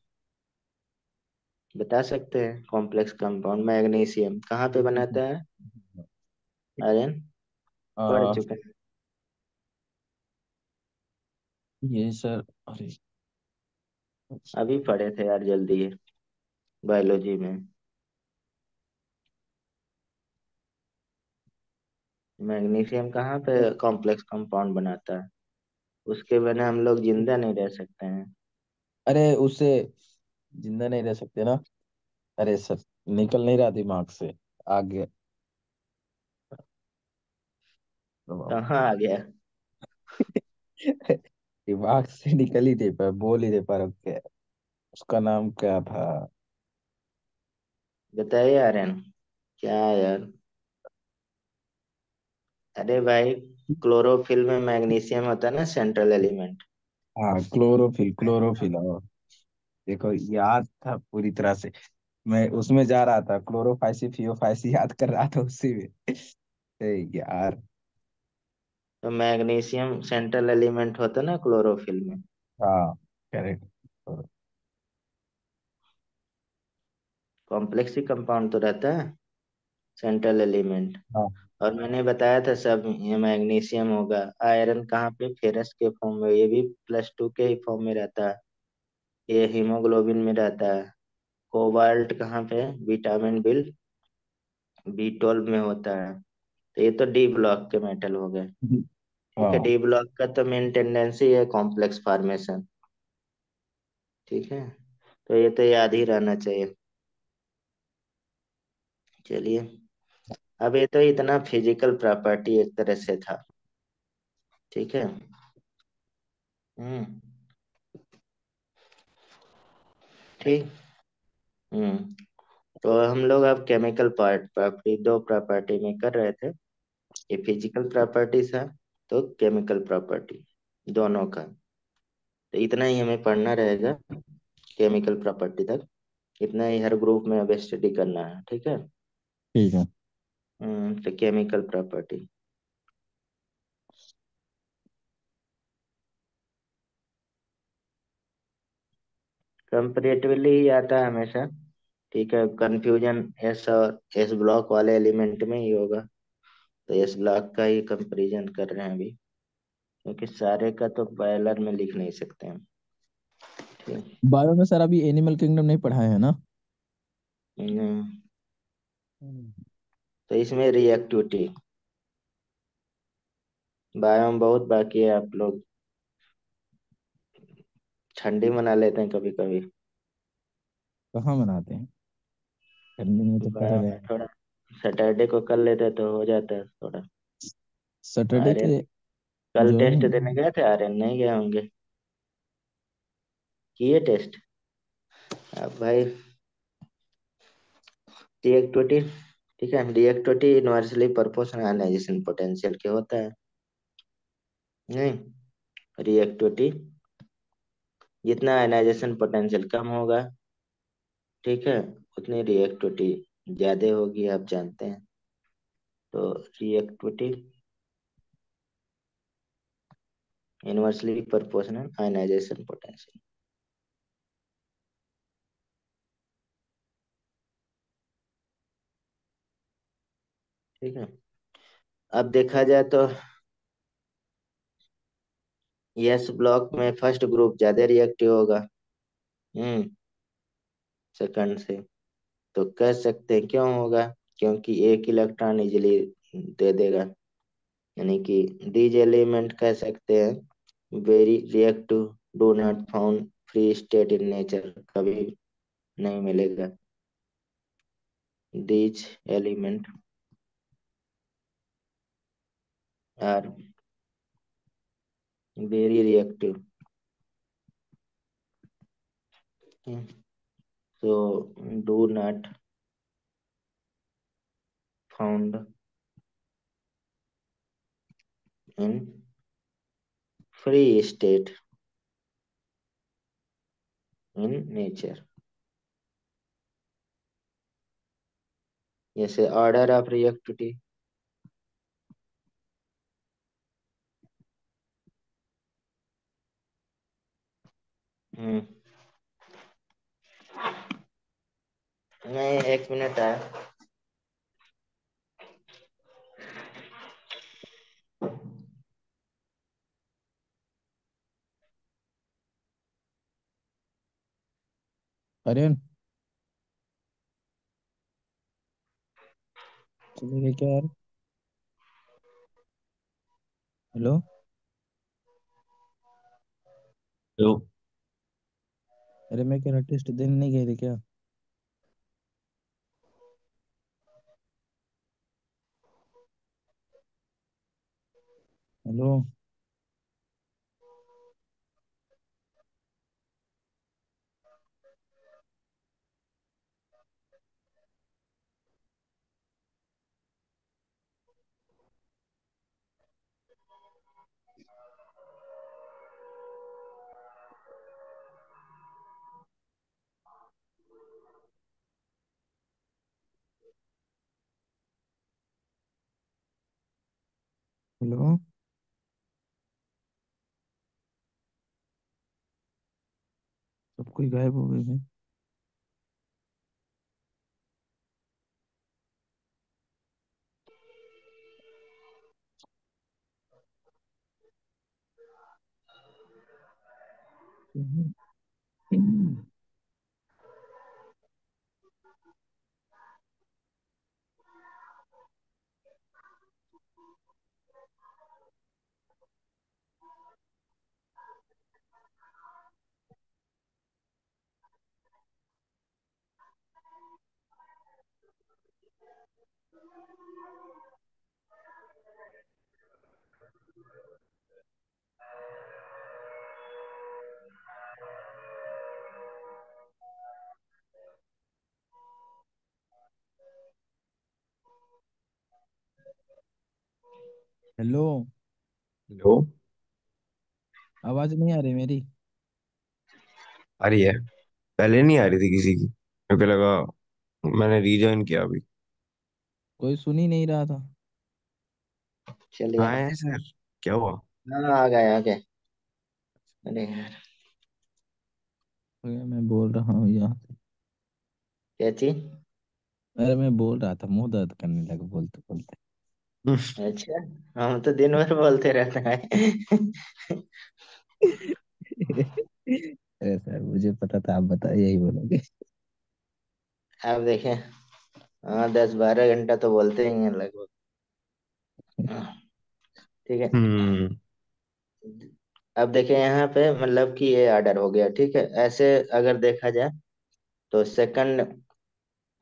A: बता सकते हैं। कॉम्प्लेक्स कंपाउंड मैग्नीशियम कहाँ पे बनाता है, आर्यन पढ़
C: आ,
A: चुके हैं।
C: ये सर, अरे
A: अभी पढ़े थे यार, जल्दी है, बायोलॉजी में। मैग्नीशियम कहाँ पे कॉम्प्लेक्स कंपाउंड बनाता है, उसके बिना हम लोग जिंदा नहीं रह सकते हैं।
C: अरे उससे जिंदा नहीं रह सकते ना। अरे सर, निकल नहीं रहा दिमाग से। आगे दबाओ।
A: कहाँ आ गया,
C: दिमाग से निकल ही दे पा, बोल ही दे पा रखे। उसका नाम क्या था?
A: बताइए आर्यन, क्या यार। अरे भाई, क्लोरोफिल में मैग्नीशियम होता है ना, सेंट्रल एलिमेंट।
C: हाँ, क्लोरोफिल, क्लोरोफिल। और देखो, याद था पूरी तरह से। मैं उसमें जा रहा था, क्लोरोफाइसी फियोफाइसी याद कर रहा था उसी में। ए यार।
A: तो मैग्नीशियम सेंट्रल एलिमेंट होता है ना क्लोरोफिल में।
C: हाँ, करेक्ट।
A: कॉम्प्लेक्स ही कंपाउंड तो रहता है, सेंट्रल एलिमेंट।
C: हाँ।
A: और मैंने बताया था सब, ये मैग्नीशियम होगा। आयरन कहाँ पे, फेरस के फॉर्म में, ये भी +2 के ही फॉर्म में रहता है, ये हीमोग्लोबिन में रहता है। कोबाल्ट कहाँ पे, विटामिन बी 12 में होता है। तो ये तो डी ब्लॉक के मेटल हो गए। ठीक है,
C: हाँ,
A: डी ब्लॉक का तो मेन टेंडेंसी है कॉम्प्लेक्स फॉर्मेशन। ठीक है, तो ये तो याद ही रहना चाहिए। चलिए, अब ये तो इतना फिजिकल प्रॉपर्टी एक तरह से था। ठीक है। हम्म। ठीक। हम्म। तो हम लोग अब केमिकल पार्ट प्रॉपर्टी, दो प्रॉपर्टी में कर रहे थे। ये फिजिकल प्रॉपर्टीज है, तो केमिकल प्रॉपर्टी, दोनों का। तो इतना ही हमें पढ़ना रहेगा केमिकल प्रॉपर्टी तक। इतना ही हर ग्रुप में अब स्टडी करना है। ठीक है।
C: ठीक है।
A: तो केमिकल प्रॉपर्टी कंपेरेटिवली ही आता है हमेशा। ठीक है, कंफ्यूजन एस और एस ब्लॉक वाले एलिमेंट में ही होगा, तो एस ब्लॉक का ही कंपैरिजन कर रहे हैं अभी। क्योंकि सारे का तो बॉयलर में लिख नहीं सकते हम। ठीक।
C: बायो में सर अभी एनिमल किंगडम नहीं पढ़ाए है ना?
A: हम्म,
C: हम्म।
A: तो इसमें रिएक्टिविटी, बायो में बहुत बाकी है। आप लोग ठंडी मना लेते हैं कभी कभी।
C: कहाँ मनाते हैं? ठंडी में तो पढ़
A: बायो
C: रहे
A: में
C: हैं।
A: थोड़ा सैटरडे को कर लेते हैं तो हो जाता है थोड़ा।
C: सैटरडे
A: आर्यन,
C: के
A: कल टेस्ट
C: ज्वाइनिंग।
A: देने गए थे आर्यन, नहीं गए होंगे? किए टेस्ट? अब भाई रिएक्टिविटी, ठीक है, reactivity inversely proportional ionisation potential के होता है। नहीं, रिएक्टिविटी जितना आयनाइजेशन पोटेंशियल कम होगा, ठीक है, उतनी रिएक्टिविटी ज्यादा होगी, आप जानते हैं। तो reactivity inversely proportional ionisation potential. ठीक है। अब देखा जाए तो यस ब्लॉक में फर्स्ट ग्रुप ज्यादा रिएक्टिव होगा, सेकंड से। तो कह सकते हैं क्यों होगा, क्योंकि एक इलेक्ट्रॉन इजिली दे देगा। यानी कि दीज एलिमेंट कह सकते हैं very reactive, do not found free state in nature, कभी नहीं मिलेगा। These element are very reactive, so do not found in free state in nature. जैसे ऑर्डर ऑफ रिएक्टिविटी, हम्म, नहीं, एक मिनट है।
C: अरे चलेगा क्या यार? हेलो।
B: तो
C: अरे मैं कह रहा टेस्ट देने नहीं गए थे क्या? हेलो। हेलो। सब कोई गायब हो गए हैं। हेलो।
B: हेलो।
C: आवाज नहीं आ रही मेरी?
B: आ रही है। पहले नहीं आ रही थी किसी की, मेरे को लगा, मैंने रीजॉइन किया अभी।
C: कोई सुन ही नहीं रहा था।
A: चलिए।
B: हाँ है सर, क्या हुआ?
A: हाँ, आ गए आ गए। अरे यार,
C: अरे मैं बोल रहा हूँ यहाँ से।
A: क्या चीज?
C: अरे मैं बोल रहा था मुंह दर्द करने लगा बोलते बोलते।
A: अच्छा, हम तो दिन भर बोलते रहते हैं।
C: अरे सर मुझे पता था आप बता यही बोलोगे।
A: आप देखें, हाँ 10-12 घंटा तो बोलते ही हैं लगभग। ठीक है।
B: हम्म।
A: अब देखें यहाँ पे, मतलब कि ये ऑर्डर हो गया, ठीक है। ऐसे अगर देखा जाए तो सेकंड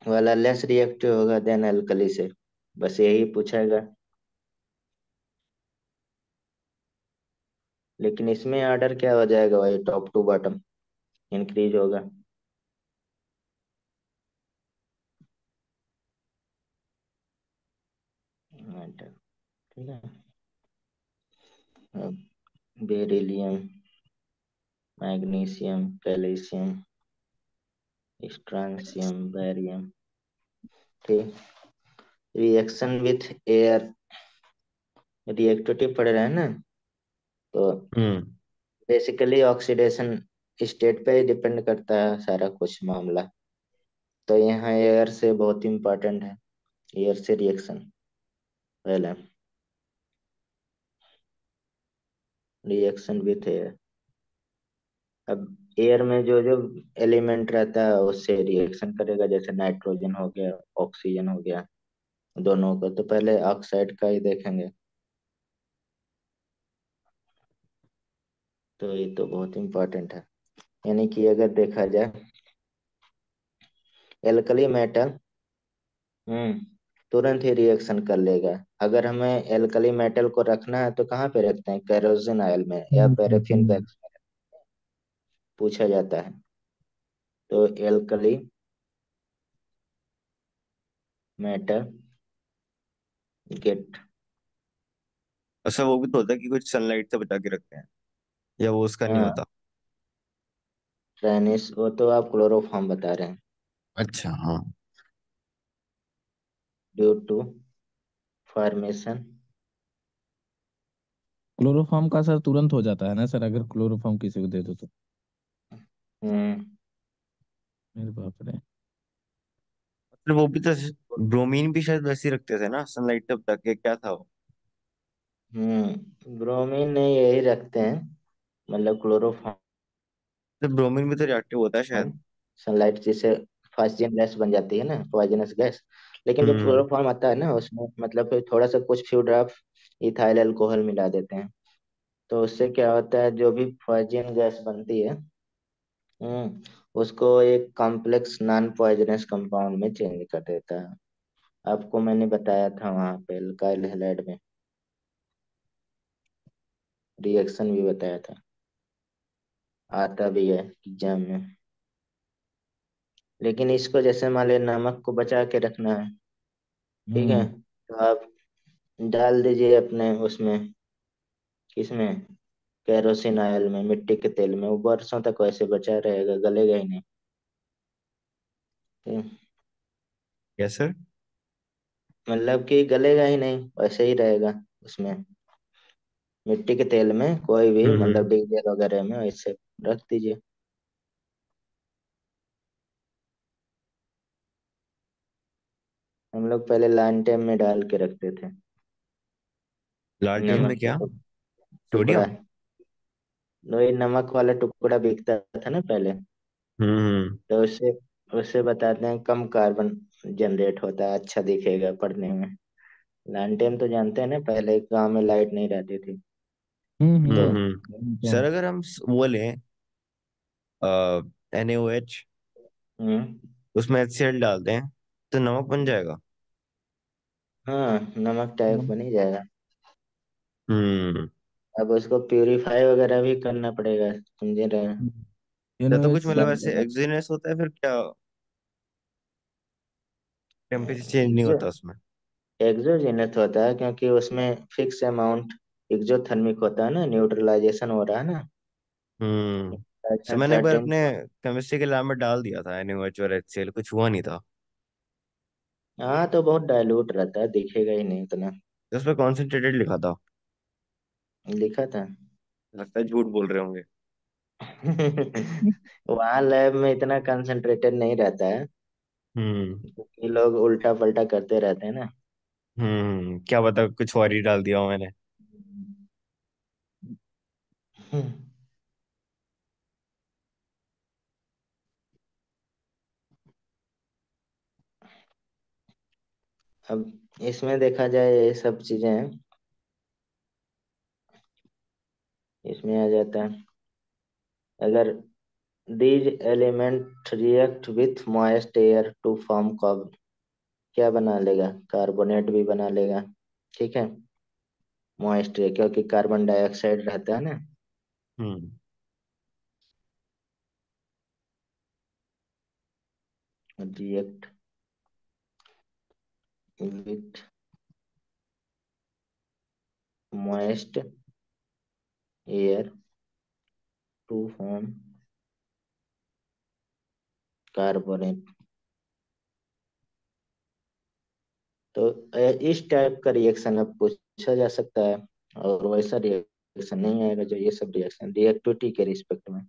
A: वाला लेस रिएक्टिव होगा देन अल्कली से, बस यही पूछाएगा। लेकिन इसमें ऑर्डर क्या हो जाएगा भाई, टॉप टू बॉटम इंक्रीज होगा। मेटल, ठीक है। अब beryllium, magnesium, calcium, strontium, barium, ठीक। रिएक्शन विथ एयर, रिएक्टिविटी पढ़ रहे हैं ना, तो
B: हम्म।
A: बेसिकली ऑक्सीडेशन स्टेट पे ही डिपेंड करता है सारा कुछ मामला। तो यहाँ एयर से बहुत इंपॉर्टेंट है, एयर से रिएक्शन पहला, रिएक्शन विथ एयर। अब एयर में जो जो एलिमेंट रहता है उससे रिएक्शन करेगा, जैसे नाइट्रोजन हो गया, ऑक्सीजन हो गया, दोनों को तो पहले ऑक्साइड का ही देखेंगे। तो ये तो बहुत इंपॉर्टेंट है। यानी कि अगर देखा जाए, एल्कली मेटल, हम्म, तुरंत ही रिएक्शन कर लेगा। अगर हमें एल्कली मेटल को रखना है तो कहाँ पे रखते हैं, केरोसिन ऑयल में या पैराफिन
C: हम्म।
A: वैक्स में पूछा जाता है। तो एल्कली मेटल गेट
B: अच्छा, वो भी तो होता है कि कुछ सनलाइट से बचा के रखते हैं, या वो उसका नहीं होता?
A: ट्रेनिस, वो तो आप क्लोरोफॉर्म बता रहे हैं।
B: अच्छा, हाँ।
A: ड्यू टू फॉर्मेशन,
C: क्लोरोफॉर्म का सर तुरंत हो जाता है ना सर, अगर क्लोरोफॉर्म किसी को दे दो तो।
A: हम्म
C: मेरे बाप रे।
B: मतलब वो भी तो, ब्रोमीन भी शायद वैसे ही रखते थे ना सनलाइट से बचा के, क्या था वो?
A: ब्रोमीन नहीं, यही रखते हैं, मतलब क्लोरोफॉर्म।
B: तो ब्रोमीन भी तो रिएक्टिव होता है शायद।
A: सनलाइट जिससे पॉइजन गैस बन जाती है ना, पॉइजनस गैस। लेकिन जो
B: हम्म।
A: क्लोरोफॉर्म आता है ना, उसमें मतलब फिर थोड़ा सा कुछ फ्यू ड्रॉप इथाइल अल्कोहल मिला देते हैं। तो उससे क्या होता है, जो भी पॉइजन गैस बनती है, उसको एक कॉम्प्लेक्स नॉन पॉइजनस कंपाउंड में चेंज कर देता है। आपको मैंने बताया था वहां पे अल्काइल हैलाइड में, रिएक्शन भी बताया था, आता भी है एग्जाम में। लेकिन इसको जैसे मान लीजिए नमक को बचा के रखना है, ठीक है,
C: हम्म।
A: तो आप डाल दीजिए अपने उसमें, किसमें, केरोसिन ऑयल में, मिट्टी के तेल में, वो बरसों तक वैसे बचा रहेगा, गलेगा ही नहीं। ठीक?
B: कैसे?
A: मतलब कि गलेगा ही नहीं, वैसे ही रहेगा उसमें, मिट्टी के तेल में कोई भी, मतलब
B: हम्म।
A: डीजल वगैरह में वैसे रख दीजिए। हम लोग पहले लालटेन में डाल के रखते थे,
B: लालटेन में
A: नमक
B: क्या?
A: का टुकड़ा।
B: सोडियम?
A: वही नमक वाला टुकड़ा बिकता था ना पहले,
B: हम्म।
A: तो उससे उससे बताते हैं कम कार्बन जनरेट होता है, अच्छा दिखेगा पढ़ने में। लालटेन तो जानते हैं ना, पहले गांव में लाइट नहीं रहती थी। तो
B: सर अगर हम वो लें, NaOH,
A: हम्म
B: उसमें HCl डालते हैं तो नमक बन जाएगा?
A: हाँ, नमक टाइप बन ही जाएगा।
B: हम्म।
A: अब उसको प्यूरिफाई वगैरह भी करना पड़ेगा, समझे रहे हैं।
B: तो कुछ
C: एनओएच
B: मतलब
C: डाल
B: ऐसे
C: देगा।
B: एक्सोजिनस होता है फिर क्या? टेम्परेचर चेंज नहीं होता उसमें?
A: एक्सोजेनस होता है, क्योंकि उसमें फिक्स अमाउंट एक्सोथर्मिक होता है ना, न्यूट्रलाइजेशन हो रहा है ना।
B: सर मैंने एक बार
A: सर्टेन,
B: अपने केमिस्ट्री के लैब में डाल दिया था NaOH और HCl, कुछ हुआ नहीं था।
A: हाँ तो बहुत डाइल्यूट रहता है, दिखेगा ही नहीं इतना।
B: तो उस पर कॉन्सेंट्रेटेड लिखा था।
A: लिखा था।
B: लगता है झूठ बोल रहे होंगे।
A: वहाँ लैब में इतना कंसंट्रेटेड नहीं रहता है,
B: हम्म।
A: क्योंकि लोग उल्टा पल्टा करते रहते हैं ना।
B: क्या पता कुछ और ही डाल दिया हो मैंने।
A: हम्म, अब इसमें देखा जाए ये सब चीजें हैं, इसमें आ जाता है अगर these element react with moist air to form क्या बना लेगा, कार्बोनेट भी बना लेगा। ठीक है, मॉइस्ट एयर क्योंकि कार्बन डाइऑक्साइड रहता है ना।
B: हम्म।
A: React with moist air to form carbonate. तो इस टाइप का रिएक्शन अब पूछा जा सकता है, और वैसा रिएक्शन नहीं आएगा जो ये सब रिएक्शन रिएक्टिविटी के रिस्पेक्ट में।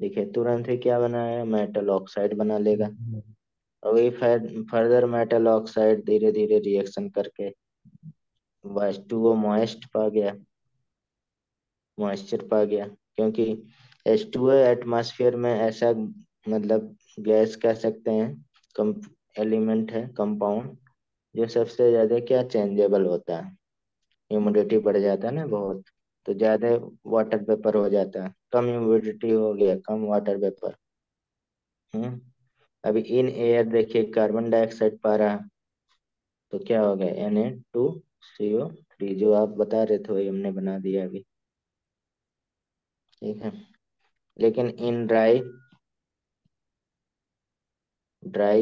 A: देखिए तुरंत ही क्या बनाया, मेटल ऑक्साइड बना लेगा। अभी फर्दर मेटल ऑक्साइड धीरे धीरे रिएक्शन करके H2O मॉइस्ट पा गया, मॉइस्चर पा गया। क्योंकि H2O एटमॉस्फेयर में ऐसा मतलब गैस कह सकते हैं, कम एलिमेंट है, कंपाउंड, जो सबसे ज्यादा क्या चेंजेबल होता है। ह्यूमिडिटी बढ़ जाता है ना बहुत, तो ज्यादा वाटर वेपर हो जाता है, कम ह्यूमिडिटी हो गया कम वाटर वेपर। हम्म। अभी इन एयर देखिए कार्बन डाइऑक्साइड पा रहा, तो क्या हो गया Na2CO3, जो आप बता रहे थे वही हमने बना दिया अभी। ठीक है, लेकिन in dry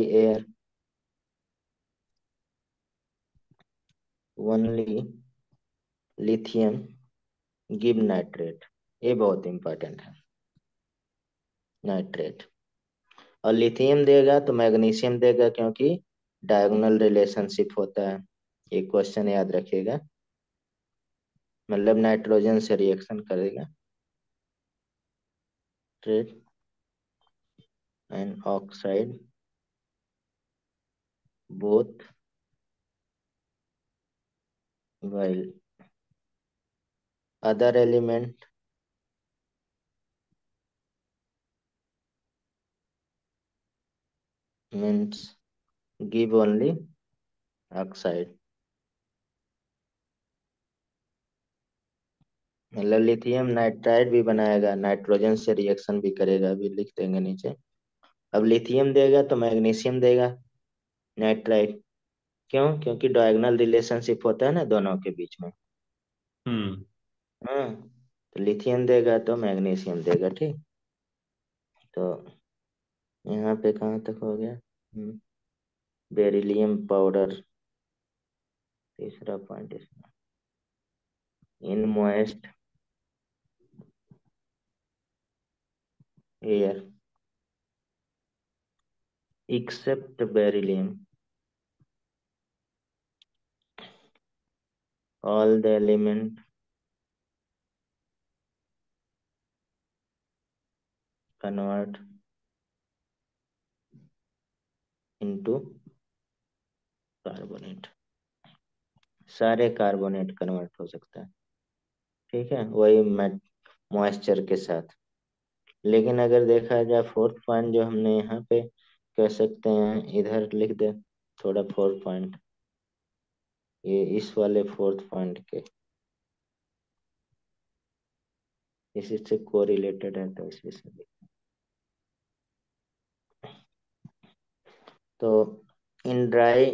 A: air only lithium give nitrate, ये बहुत इंपॉर्टेंट है, नाइट्रेट। और लिथियम देगा तो मैग्नीशियम देगा, क्योंकि डायगोनल रिलेशनशिप होता है। एक क्वेश्चन याद रखिएगा, मतलब नाइट्रोजन से रिएक्शन करेगा, trait and oxide both while other element means give only oxide। मतलब लिथियम नाइट्राइड भी बनाएगा, नाइट्रोजन से रिएक्शन भी करेगा, अभी लिख देंगे नीचे। अब लिथियम देगा तो मैग्नीशियम देगा नाइट्राइड, क्यों, क्योंकि डायगोनल रिलेशनशिप होता है ना दोनों के बीच में।
B: हम्म।
A: हाँ, तो लिथियम देगा तो मैग्नीशियम देगा। ठीक, तो यहाँ पे कहाँ तक हो गया। बेरिलियम पाउडर, तीसरा पॉइंट इसमें, in moist air except beryllium, all the element convert into carbonate, सारे कार्बोनेट कन्वर्ट हो सकता है। ठीक है, वही मॉइस्चर के साथ। लेकिन अगर देखा जाए फोर्थ पॉइंट जो हमने यहाँ पे कह सकते हैं, इधर लिख दे थोड़ा फोर्थ पॉइंट, ये इस वाले फोर्थ पॉइंट के इसी से कोरिलेटेड है, तो इसी से तो इन ड्राई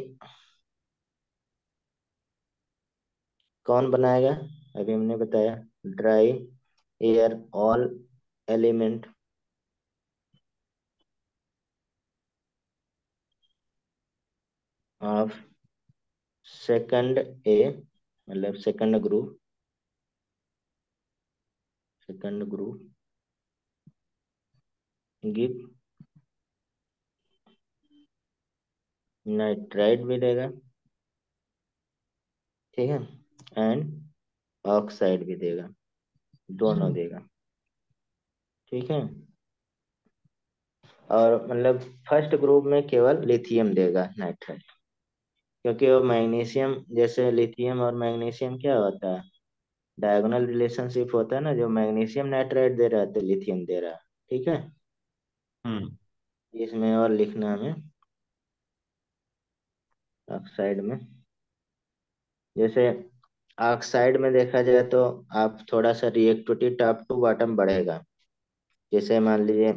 A: कौन बनाएगा, अभी हमने बताया dry air all element of second ए, मतलब सेकंड ग्रुप गिव नाइट्राइड भी देगा। ठीक है, एंड ऑक्साइड भी देगा, दोनों देगा। ठीक है, और मतलब फर्स्ट ग्रुप में केवल लिथियम देगा नाइट्राइड, क्योंकि वो मैग्नीशियम, जैसे लिथियम और मैग्नीशियम क्या होता है, डायगोनल रिलेशनशिप होता है ना, जो मैग्नीशियम नाइट्राइड दे रहा है तो लिथियम दे रहा है। ठीक है,
B: हम्म।
A: इसमें और लिखना हमें ऑक्साइड में, जैसे ऑक्साइड में देखा जाए तो आप थोड़ा सा रिएक्टिविटी टॉप टू बॉटम बढ़ेगा। जैसे मान लीजिए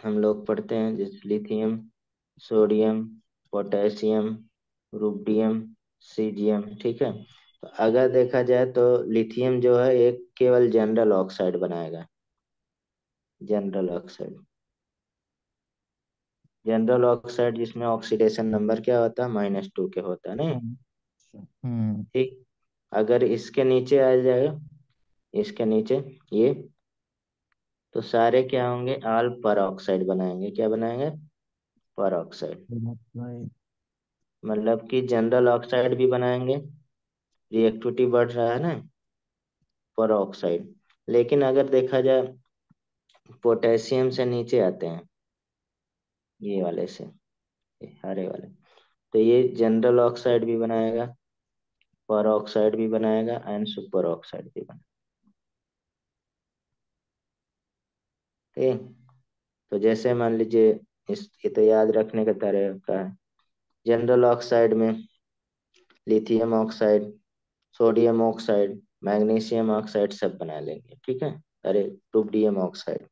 A: हम लोग पढ़ते हैं जैसे lithium, sodium, potassium, rubidium, caesium. ठीक है, तो अगर देखा जाए तो लिथियम जो है एक केवल जनरल ऑक्साइड बनाएगा, जनरल ऑक्साइड, जनरल ऑक्साइड जिसमें ऑक्सीडेशन नंबर क्या होता है, -2 के होता है नहीं।
C: हम्म। हम्म।
A: ठीक, अगर इसके नीचे आ जाएगा, इसके नीचे ये, तो सारे क्या होंगे, ऑल पर ऑक्साइड बनाएंगे। क्या बनाएंगे, पर ऑक्साइड।
C: भाई।
A: मतलब कि जनरल ऑक्साइड भी बनाएंगे, रिएक्टिविटी बढ़ रहा है ना, पर ऑक्साइड। लेकिन अगर देखा जाए पोटेशियम से नीचे आते हैं, ये वाले से, ये हरे वाले, तो ये जनरल ऑक्साइड भी बनाएगा, पर ऑक्साइड भी बनाएगा एंड सुपर ऑक्साइड भी बनाएगा। ठीक, तो जैसे मान लीजिए इस, ये तो याद रखने का तरह का है। जनरल ऑक्साइड में lithium oxide, sodium oxide, magnesium oxide सब बना लेंगे। ठीक है, अरे रुबिडियम ऑक्साइड,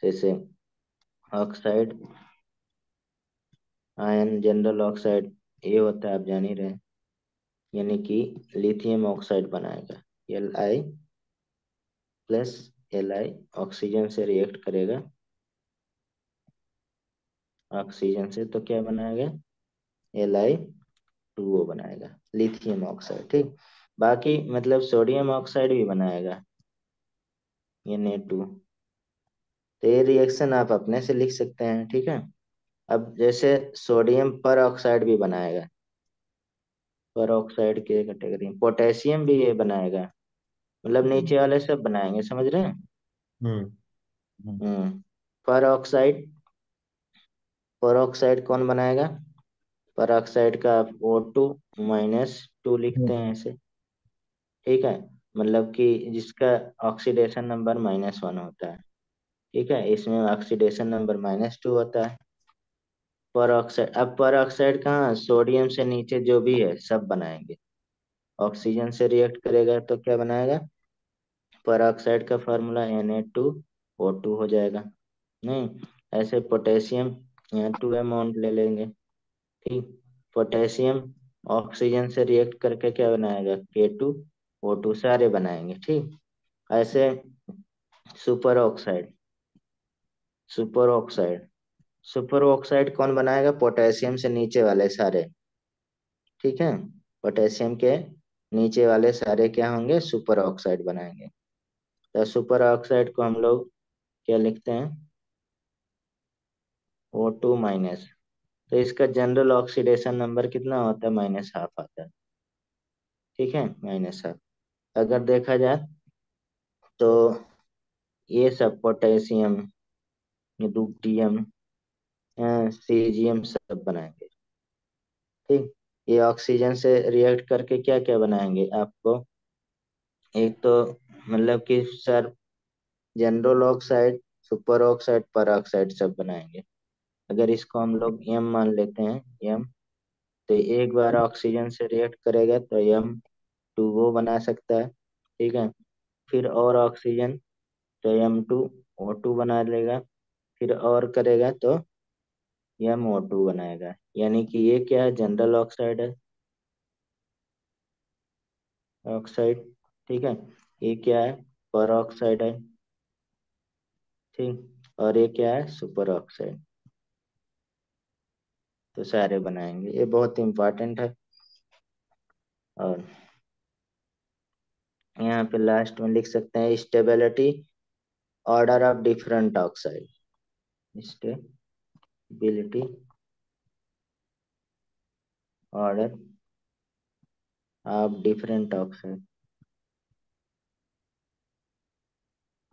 A: जैसे ऑक्साइड, आयन, जनरल ऑक्साइड, ये होता है आप जान ही रहे हैं। यानी कि लिथियम ऑक्साइड बनाएगा, Li+Li, ऑक्सीजन से रिएक्ट करेगा, ऑक्सीजन से, तो क्या बनाएगा, Li2O बनाएगा, लिथियम ऑक्साइड। ठीक, बाकी मतलब सोडियम ऑक्साइड भी बनाएगा, Na2। तो ये रिएक्शन आप अपने से लिख सकते हैं। ठीक है, अब जैसे सोडियम पर ऑक्साइड भी बनाएगा, पर ऑक्साइड के कैटेगरी, पोटेशियम भी ये बनाएगा, मतलब नीचे वाले सब बनाएंगे, समझ रहे हैं।
B: हम्म।
A: हम्म, पर ऑक्साइड, पर ऑक्साइड कौन बनाएगा, पर ऑक्साइड का आप O2-2 लिखते हैं ऐसे। ठीक है, मतलब कि जिसका ऑक्सीडेशन नंबर -1 होता है। ठीक है, इसमें ऑक्सीडेशन नंबर -2 होता है। पर ऑक्साइड, अब पर ऑक्साइड कहाँ, सोडियम से नीचे जो भी है सब बनाएंगे, ऑक्सीजन से रिएक्ट करेगा तो क्या बनाएगा, पर ऑक्साइड का फार्मूला Na2O2 हो जाएगा। नहीं, ऐसे पोटेशियम, यहाँ 2 अमाउंट ले लेंगे। ठीक, पोटेशियम ऑक्सीजन से रिएक्ट करके क्या बनाएगा, K2O2, सारे बनाएंगे। ठीक, ऐसे super oxide, super oxide, super oxide कौन बनाएगा, पोटेशियम से नीचे वाले सारे। ठीक है, पोटेशियम के नीचे वाले सारे क्या होंगे, सुपर ऑक्साइड बनाएंगे। तो सुपर ऑक्साइड को हम लोग क्या लिखते हैं, O2-। तो इसका जनरल ऑक्सीडेशन नंबर कितना होता है, -1/2 आता है। ठीक है, -1/2। अगर देखा जाए तो ये सब पोटेशियम, रुबिडियम, सीजियम सब बनाएंगे। ठीक, ये ऑक्सीजन से रिएक्ट करके क्या क्या बनाएंगे आपको, एक तो मतलब कि sir general oxide, super oxide, पर ऑक्साइड सब बनाएंगे। अगर इसको हम लोग एम मान लेते हैं, एम, तो एक बार ऑक्सीजन से रिएक्ट करेगा तो M2O बना सकता है। ठीक है, फिर और ऑक्सीजन, तो M2O2 बना लेगा, फिर और करेगा तो MO2 बनाएगा। यानी कि ये क्या है, जनरल ऑक्साइड है, ऑक्साइड। ठीक है, ये क्या है, पर ऑक्साइड है। ठीक, और ये क्या है, सुपर ऑक्साइड। तो सारे बनाएंगे, ये बहुत इंपॉर्टेंट है। और यहाँ पे लास्ट में लिख सकते हैं stability order of different oxide, stability order of different oxide,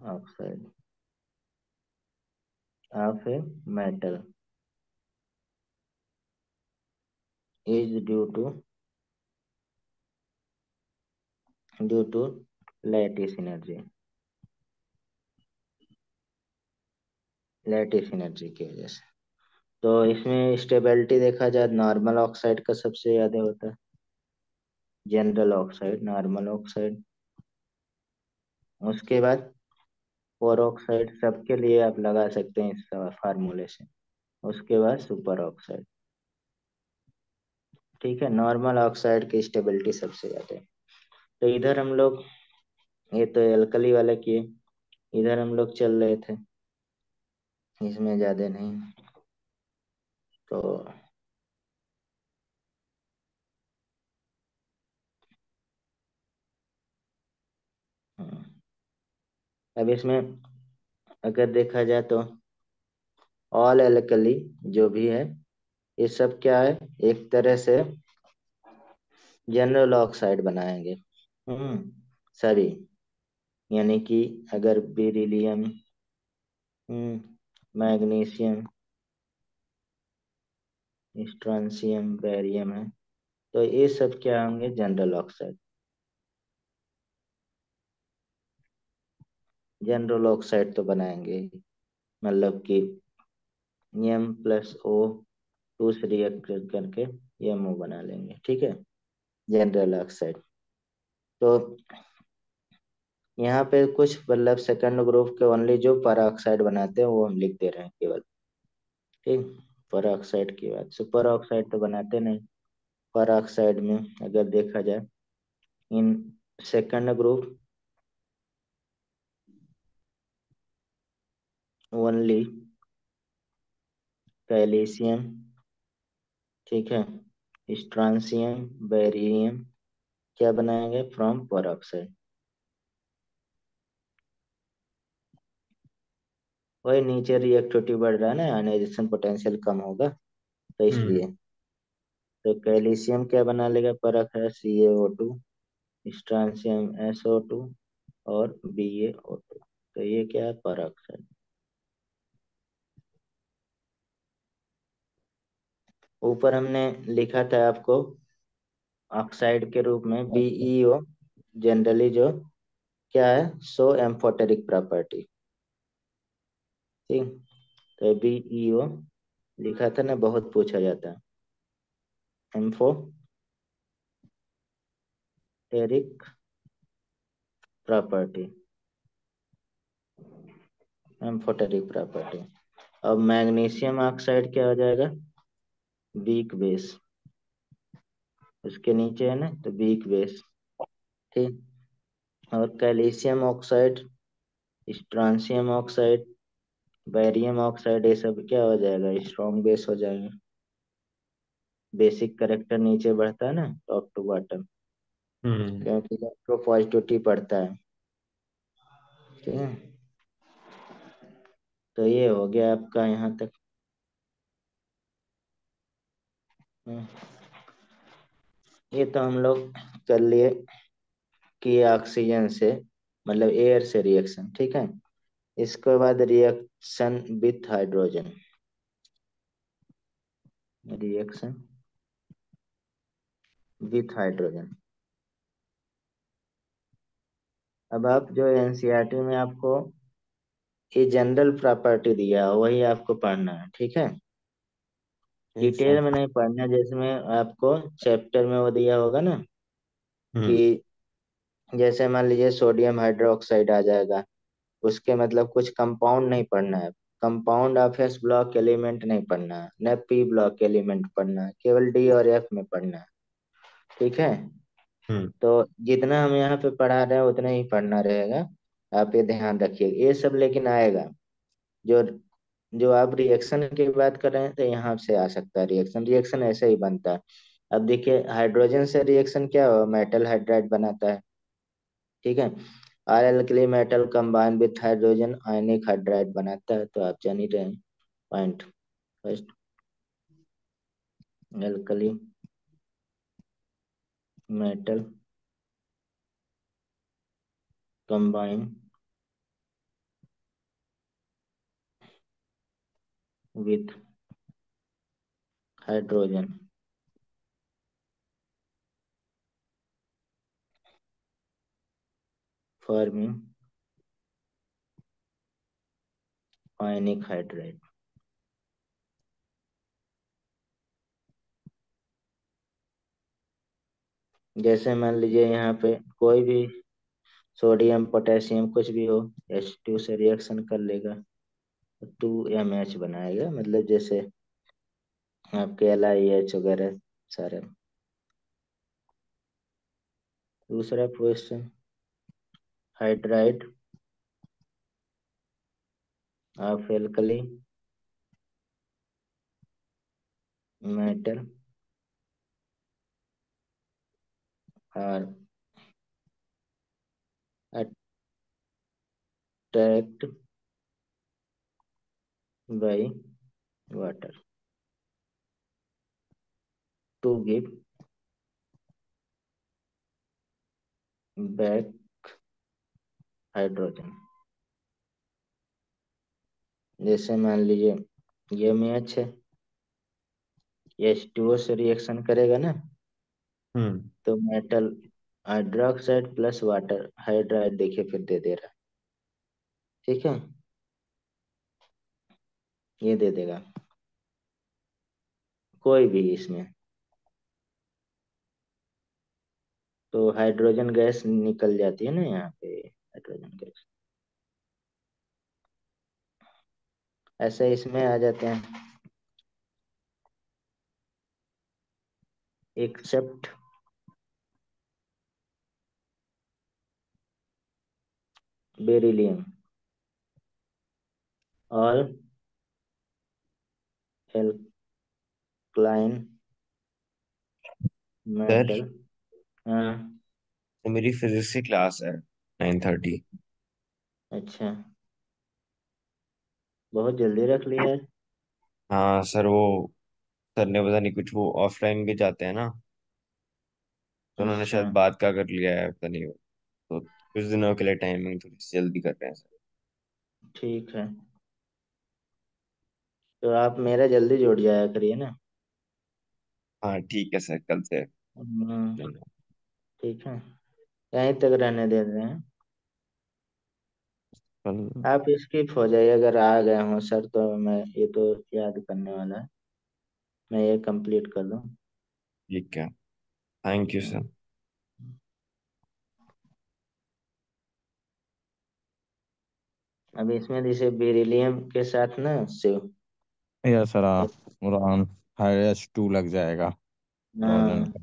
A: oxide of a metal. is due to lattice energy, lattice energy की वजह से। तो इसमें स्टेबिलिटी देखा जाए नॉर्मल ऑक्साइड का सबसे ज्यादा होता है, जनरल ऑक्साइड, नॉर्मल ऑक्साइड, उसके बाद पर ऑक्साइड, सबके लिए आप लगा सकते हैं इस फार्मूले से, उसके बाद सुपर ऑक्साइड। ठीक है, नॉर्मल ऑक्साइड की स्टेबिलिटी सबसे ज्यादा है। तो इधर हम लोग, ये तो एल्कली वाला किए, इधर हम लोग चल रहे थे, इसमें ज्यादा नहीं। तो हम्म, अब इसमें अगर देखा जाए तो ऑल एल्कली जो भी है, ये सब क्या है, एक तरह से जनरल ऑक्साइड बनाएंगे। सभी, यानी कि अगर बेरिलियम, मैग्नीशियम, स्ट्रॉन्शियम, बेरियम है, तो ये सब क्या होंगे, जनरल ऑक्साइड। जनरल ऑक्साइड तो बनाएंगे ही। मतलब कि एम प्लस ओ टू से रिएक्ट करके एमओ बना लेंगे, ठीक है, जनरल ऑक्साइड। तो यहाँ पे कुछ मतलब सेकंड ग्रुप के ओनली जो पर ऑक्साइड बनाते हैं वो हम लिख दे रहे हैं केवल। ठीक, पर ऑक्साइड की बात, सुपर ऑक्साइड तो बनाते नहीं। पर ऑक्साइड में अगर देखा जाए, in second group only calcium, ठीक है, स्ट्रॉन्शियम, बेरिलियम, क्या बनाएंगे फ्रॉम पर ऑक्साइड। वही नीचे रिएक्टिविटी बढ़ रहा है ना, आयनाइजेशन पोटेंशियल कम होगा, तो
B: हम्म।
A: इसलिए। तो कैल्शियम क्या बना लेगा, परख है CaO2, स्ट्रॉन्शियम SO2 और BaO2, तो ये क्या है, पर ऑक्साइड। ऊपर हमने लिखा था आपको ऑक्साइड के रूप में BeO, जनरली जो क्या है, सो एम्फोटेरिक प्रॉपर्टी। ठीक, तो BeO लिखा था ना, बहुत पूछा जाता है, एम्फोटेरिक प्रॉपर्टी, एम्फोटेरिक प्रॉपर्टी। अब मैग्नीशियम ऑक्साइड क्या हो जाएगा, वीक बेस, उसके नीचे है ना, तो वीक बेस। ठीक, और calcium oxide, strontium oxide, barium oxide, ये सब क्या हो जाएगा, स्ट्रॉन्ग बेस हो जाएगा। बेसिक करेक्टर नीचे बढ़ता है ना, टॉप टू बॉटम,
B: हम्म।
A: क्योंकि इलेक्ट्रोपॉजिटिविटी पड़ता है। ठीक है, तो ये हो गया आपका यहाँ तक। हम्म, ये तो हम लोग कर लिए कि ऑक्सीजन से, मतलब एयर से रिएक्शन, ठीक है। इसके बाद reaction with hydrogen, reaction with hydrogen. अब आप जो एनसीईआरटी में आपको ये जनरल प्रॉपर्टी दिया है, वही आपको पढ़ना है, ठीक है।
B: अच्छा।
A: डिटेल में नहीं पढ़ना, जिसमें आपको चैप्टर में वो दिया होगा ना,
B: हम्म।
A: कि जैसे मान लीजिए सोडियम हाइड्रोक्साइड आ जाएगा, उसके मतलब कुछ कंपाउंड नहीं पढ़ना है। Compound of s block element नहीं पढ़ना है, न पी ब्लॉक एलिमेंट पढ़ना है, केवल डी और एफ में पढ़ना है, ठीक है।
B: हम्म।
A: तो जितना हम यहाँ पे पढ़ा रहे हैं उतना ही पढ़ना रहेगा, आप ये ध्यान रखिए, ये सब लेकिन आएगा। जो जो आप रिएक्शन की बात कर रहे हैं, तो यहाँ से आ सकता है रिएक्शन, रिएक्शन ऐसे ही बनता है। अब देखिए, हाइड्रोजन से रिएक्शन क्या हो, मेटल हाइड्राइड बनाता है, ठीक है। Are alkali metal combine with hydrogen ionic hydride बनाता है, तो आप जान ही रहे हैं point. First, alkali metal combine with hydrogen forming ionic hydride. जैसे मान लीजिए यहाँ पे कोई भी सोडियम पोटेशियम कुछ भी हो, H2 से रिएक्शन कर लेगा, 2MH बनाएगा, मतलब जैसे आपके LiH वगैरह सारे। दूसरा question, hydride of alkali metal are attacked by water to give back hydrogen. जैसे मान लीजिए ये मैच है, H2O से रिएक्शन करेगा ना,
B: हम्म।
A: तो metal hydroxide plus water hydride देखिए फिर दे दे रहा है। ठीक है, ये दे देगा कोई भी इसमें, तो हाइड्रोजन गैस निकल जाती है ना यहाँ पे, हाइड्रोजन गैस। ऐसे इसमें आ जाते हैं, एक्सेप्ट बेरिलियम और एल्कलाइन
B: सर,
A: मेटल। हाँ।
B: तो मेरी फिजिक्स की क्लास है 9:30।
A: अच्छा, बहुत जल्दी रख लिया यार।
B: हाँ सर, वो सर ने पता नहीं कुछ वो ऑफलाइन भी जाते हैं ना, तो उन्होंने
A: अच्छा,
B: शायद बात का कर लिया है, पता नहीं। तो कुछ दिनों के लिए टाइमिंग थोड़ी सी जल्दी कर रहे हैं सर।
A: ठीक है, तो आप मेरा जल्दी जुड़ जाया करिए ना।
B: हाँ ठीक है सर, कल से।
A: हम्म, ठीक है, यहीं तक रहने दे रहे हैं।
B: कल।
A: आप स्किप हो जाइए अगर आ गए हो सर, तो मैं ये तो याद करने वाला है, मैं ये कंप्लीट कर दूं।
B: ठीक है, थैंक यू
A: हम्म,
B: सर।
A: अब इसमें जैसे बेरिलियम के साथ ना शिव,
C: या सर उड़ान H2 लग जाएगा, हाइड्रोजन
A: हाँ,
C: का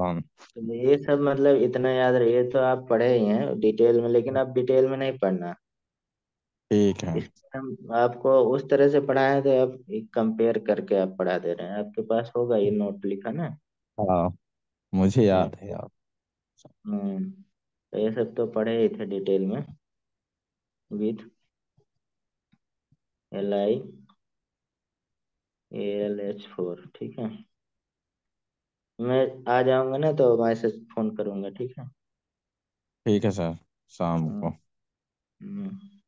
C: उड़ान।
A: तो ये सब मतलब इतना याद रहे, ये तो आप पढ़े ही हैं डिटेल में, लेकिन आप डिटेल में नहीं पढ़ना।
C: ठीक है।
A: इसमें हम आपको उस तरह से पढ़ाए थे, अब कंपेयर करके आप पढ़ा दे रहे हैं, आपके पास होगा ये नोट लिखा ना।
C: हाँ, मुझे
A: हम्म।
C: याद है यार।
A: तो ये सब तो पढ़े ही थे डिटेल में, विथ LiAlH4। ठीक है, मैं आ जाऊंगा ना तो मैसेज फोन करूंगा, ठीक है।
C: ठीक है सर, शाम
A: हम्म।
C: को।
A: हम्म।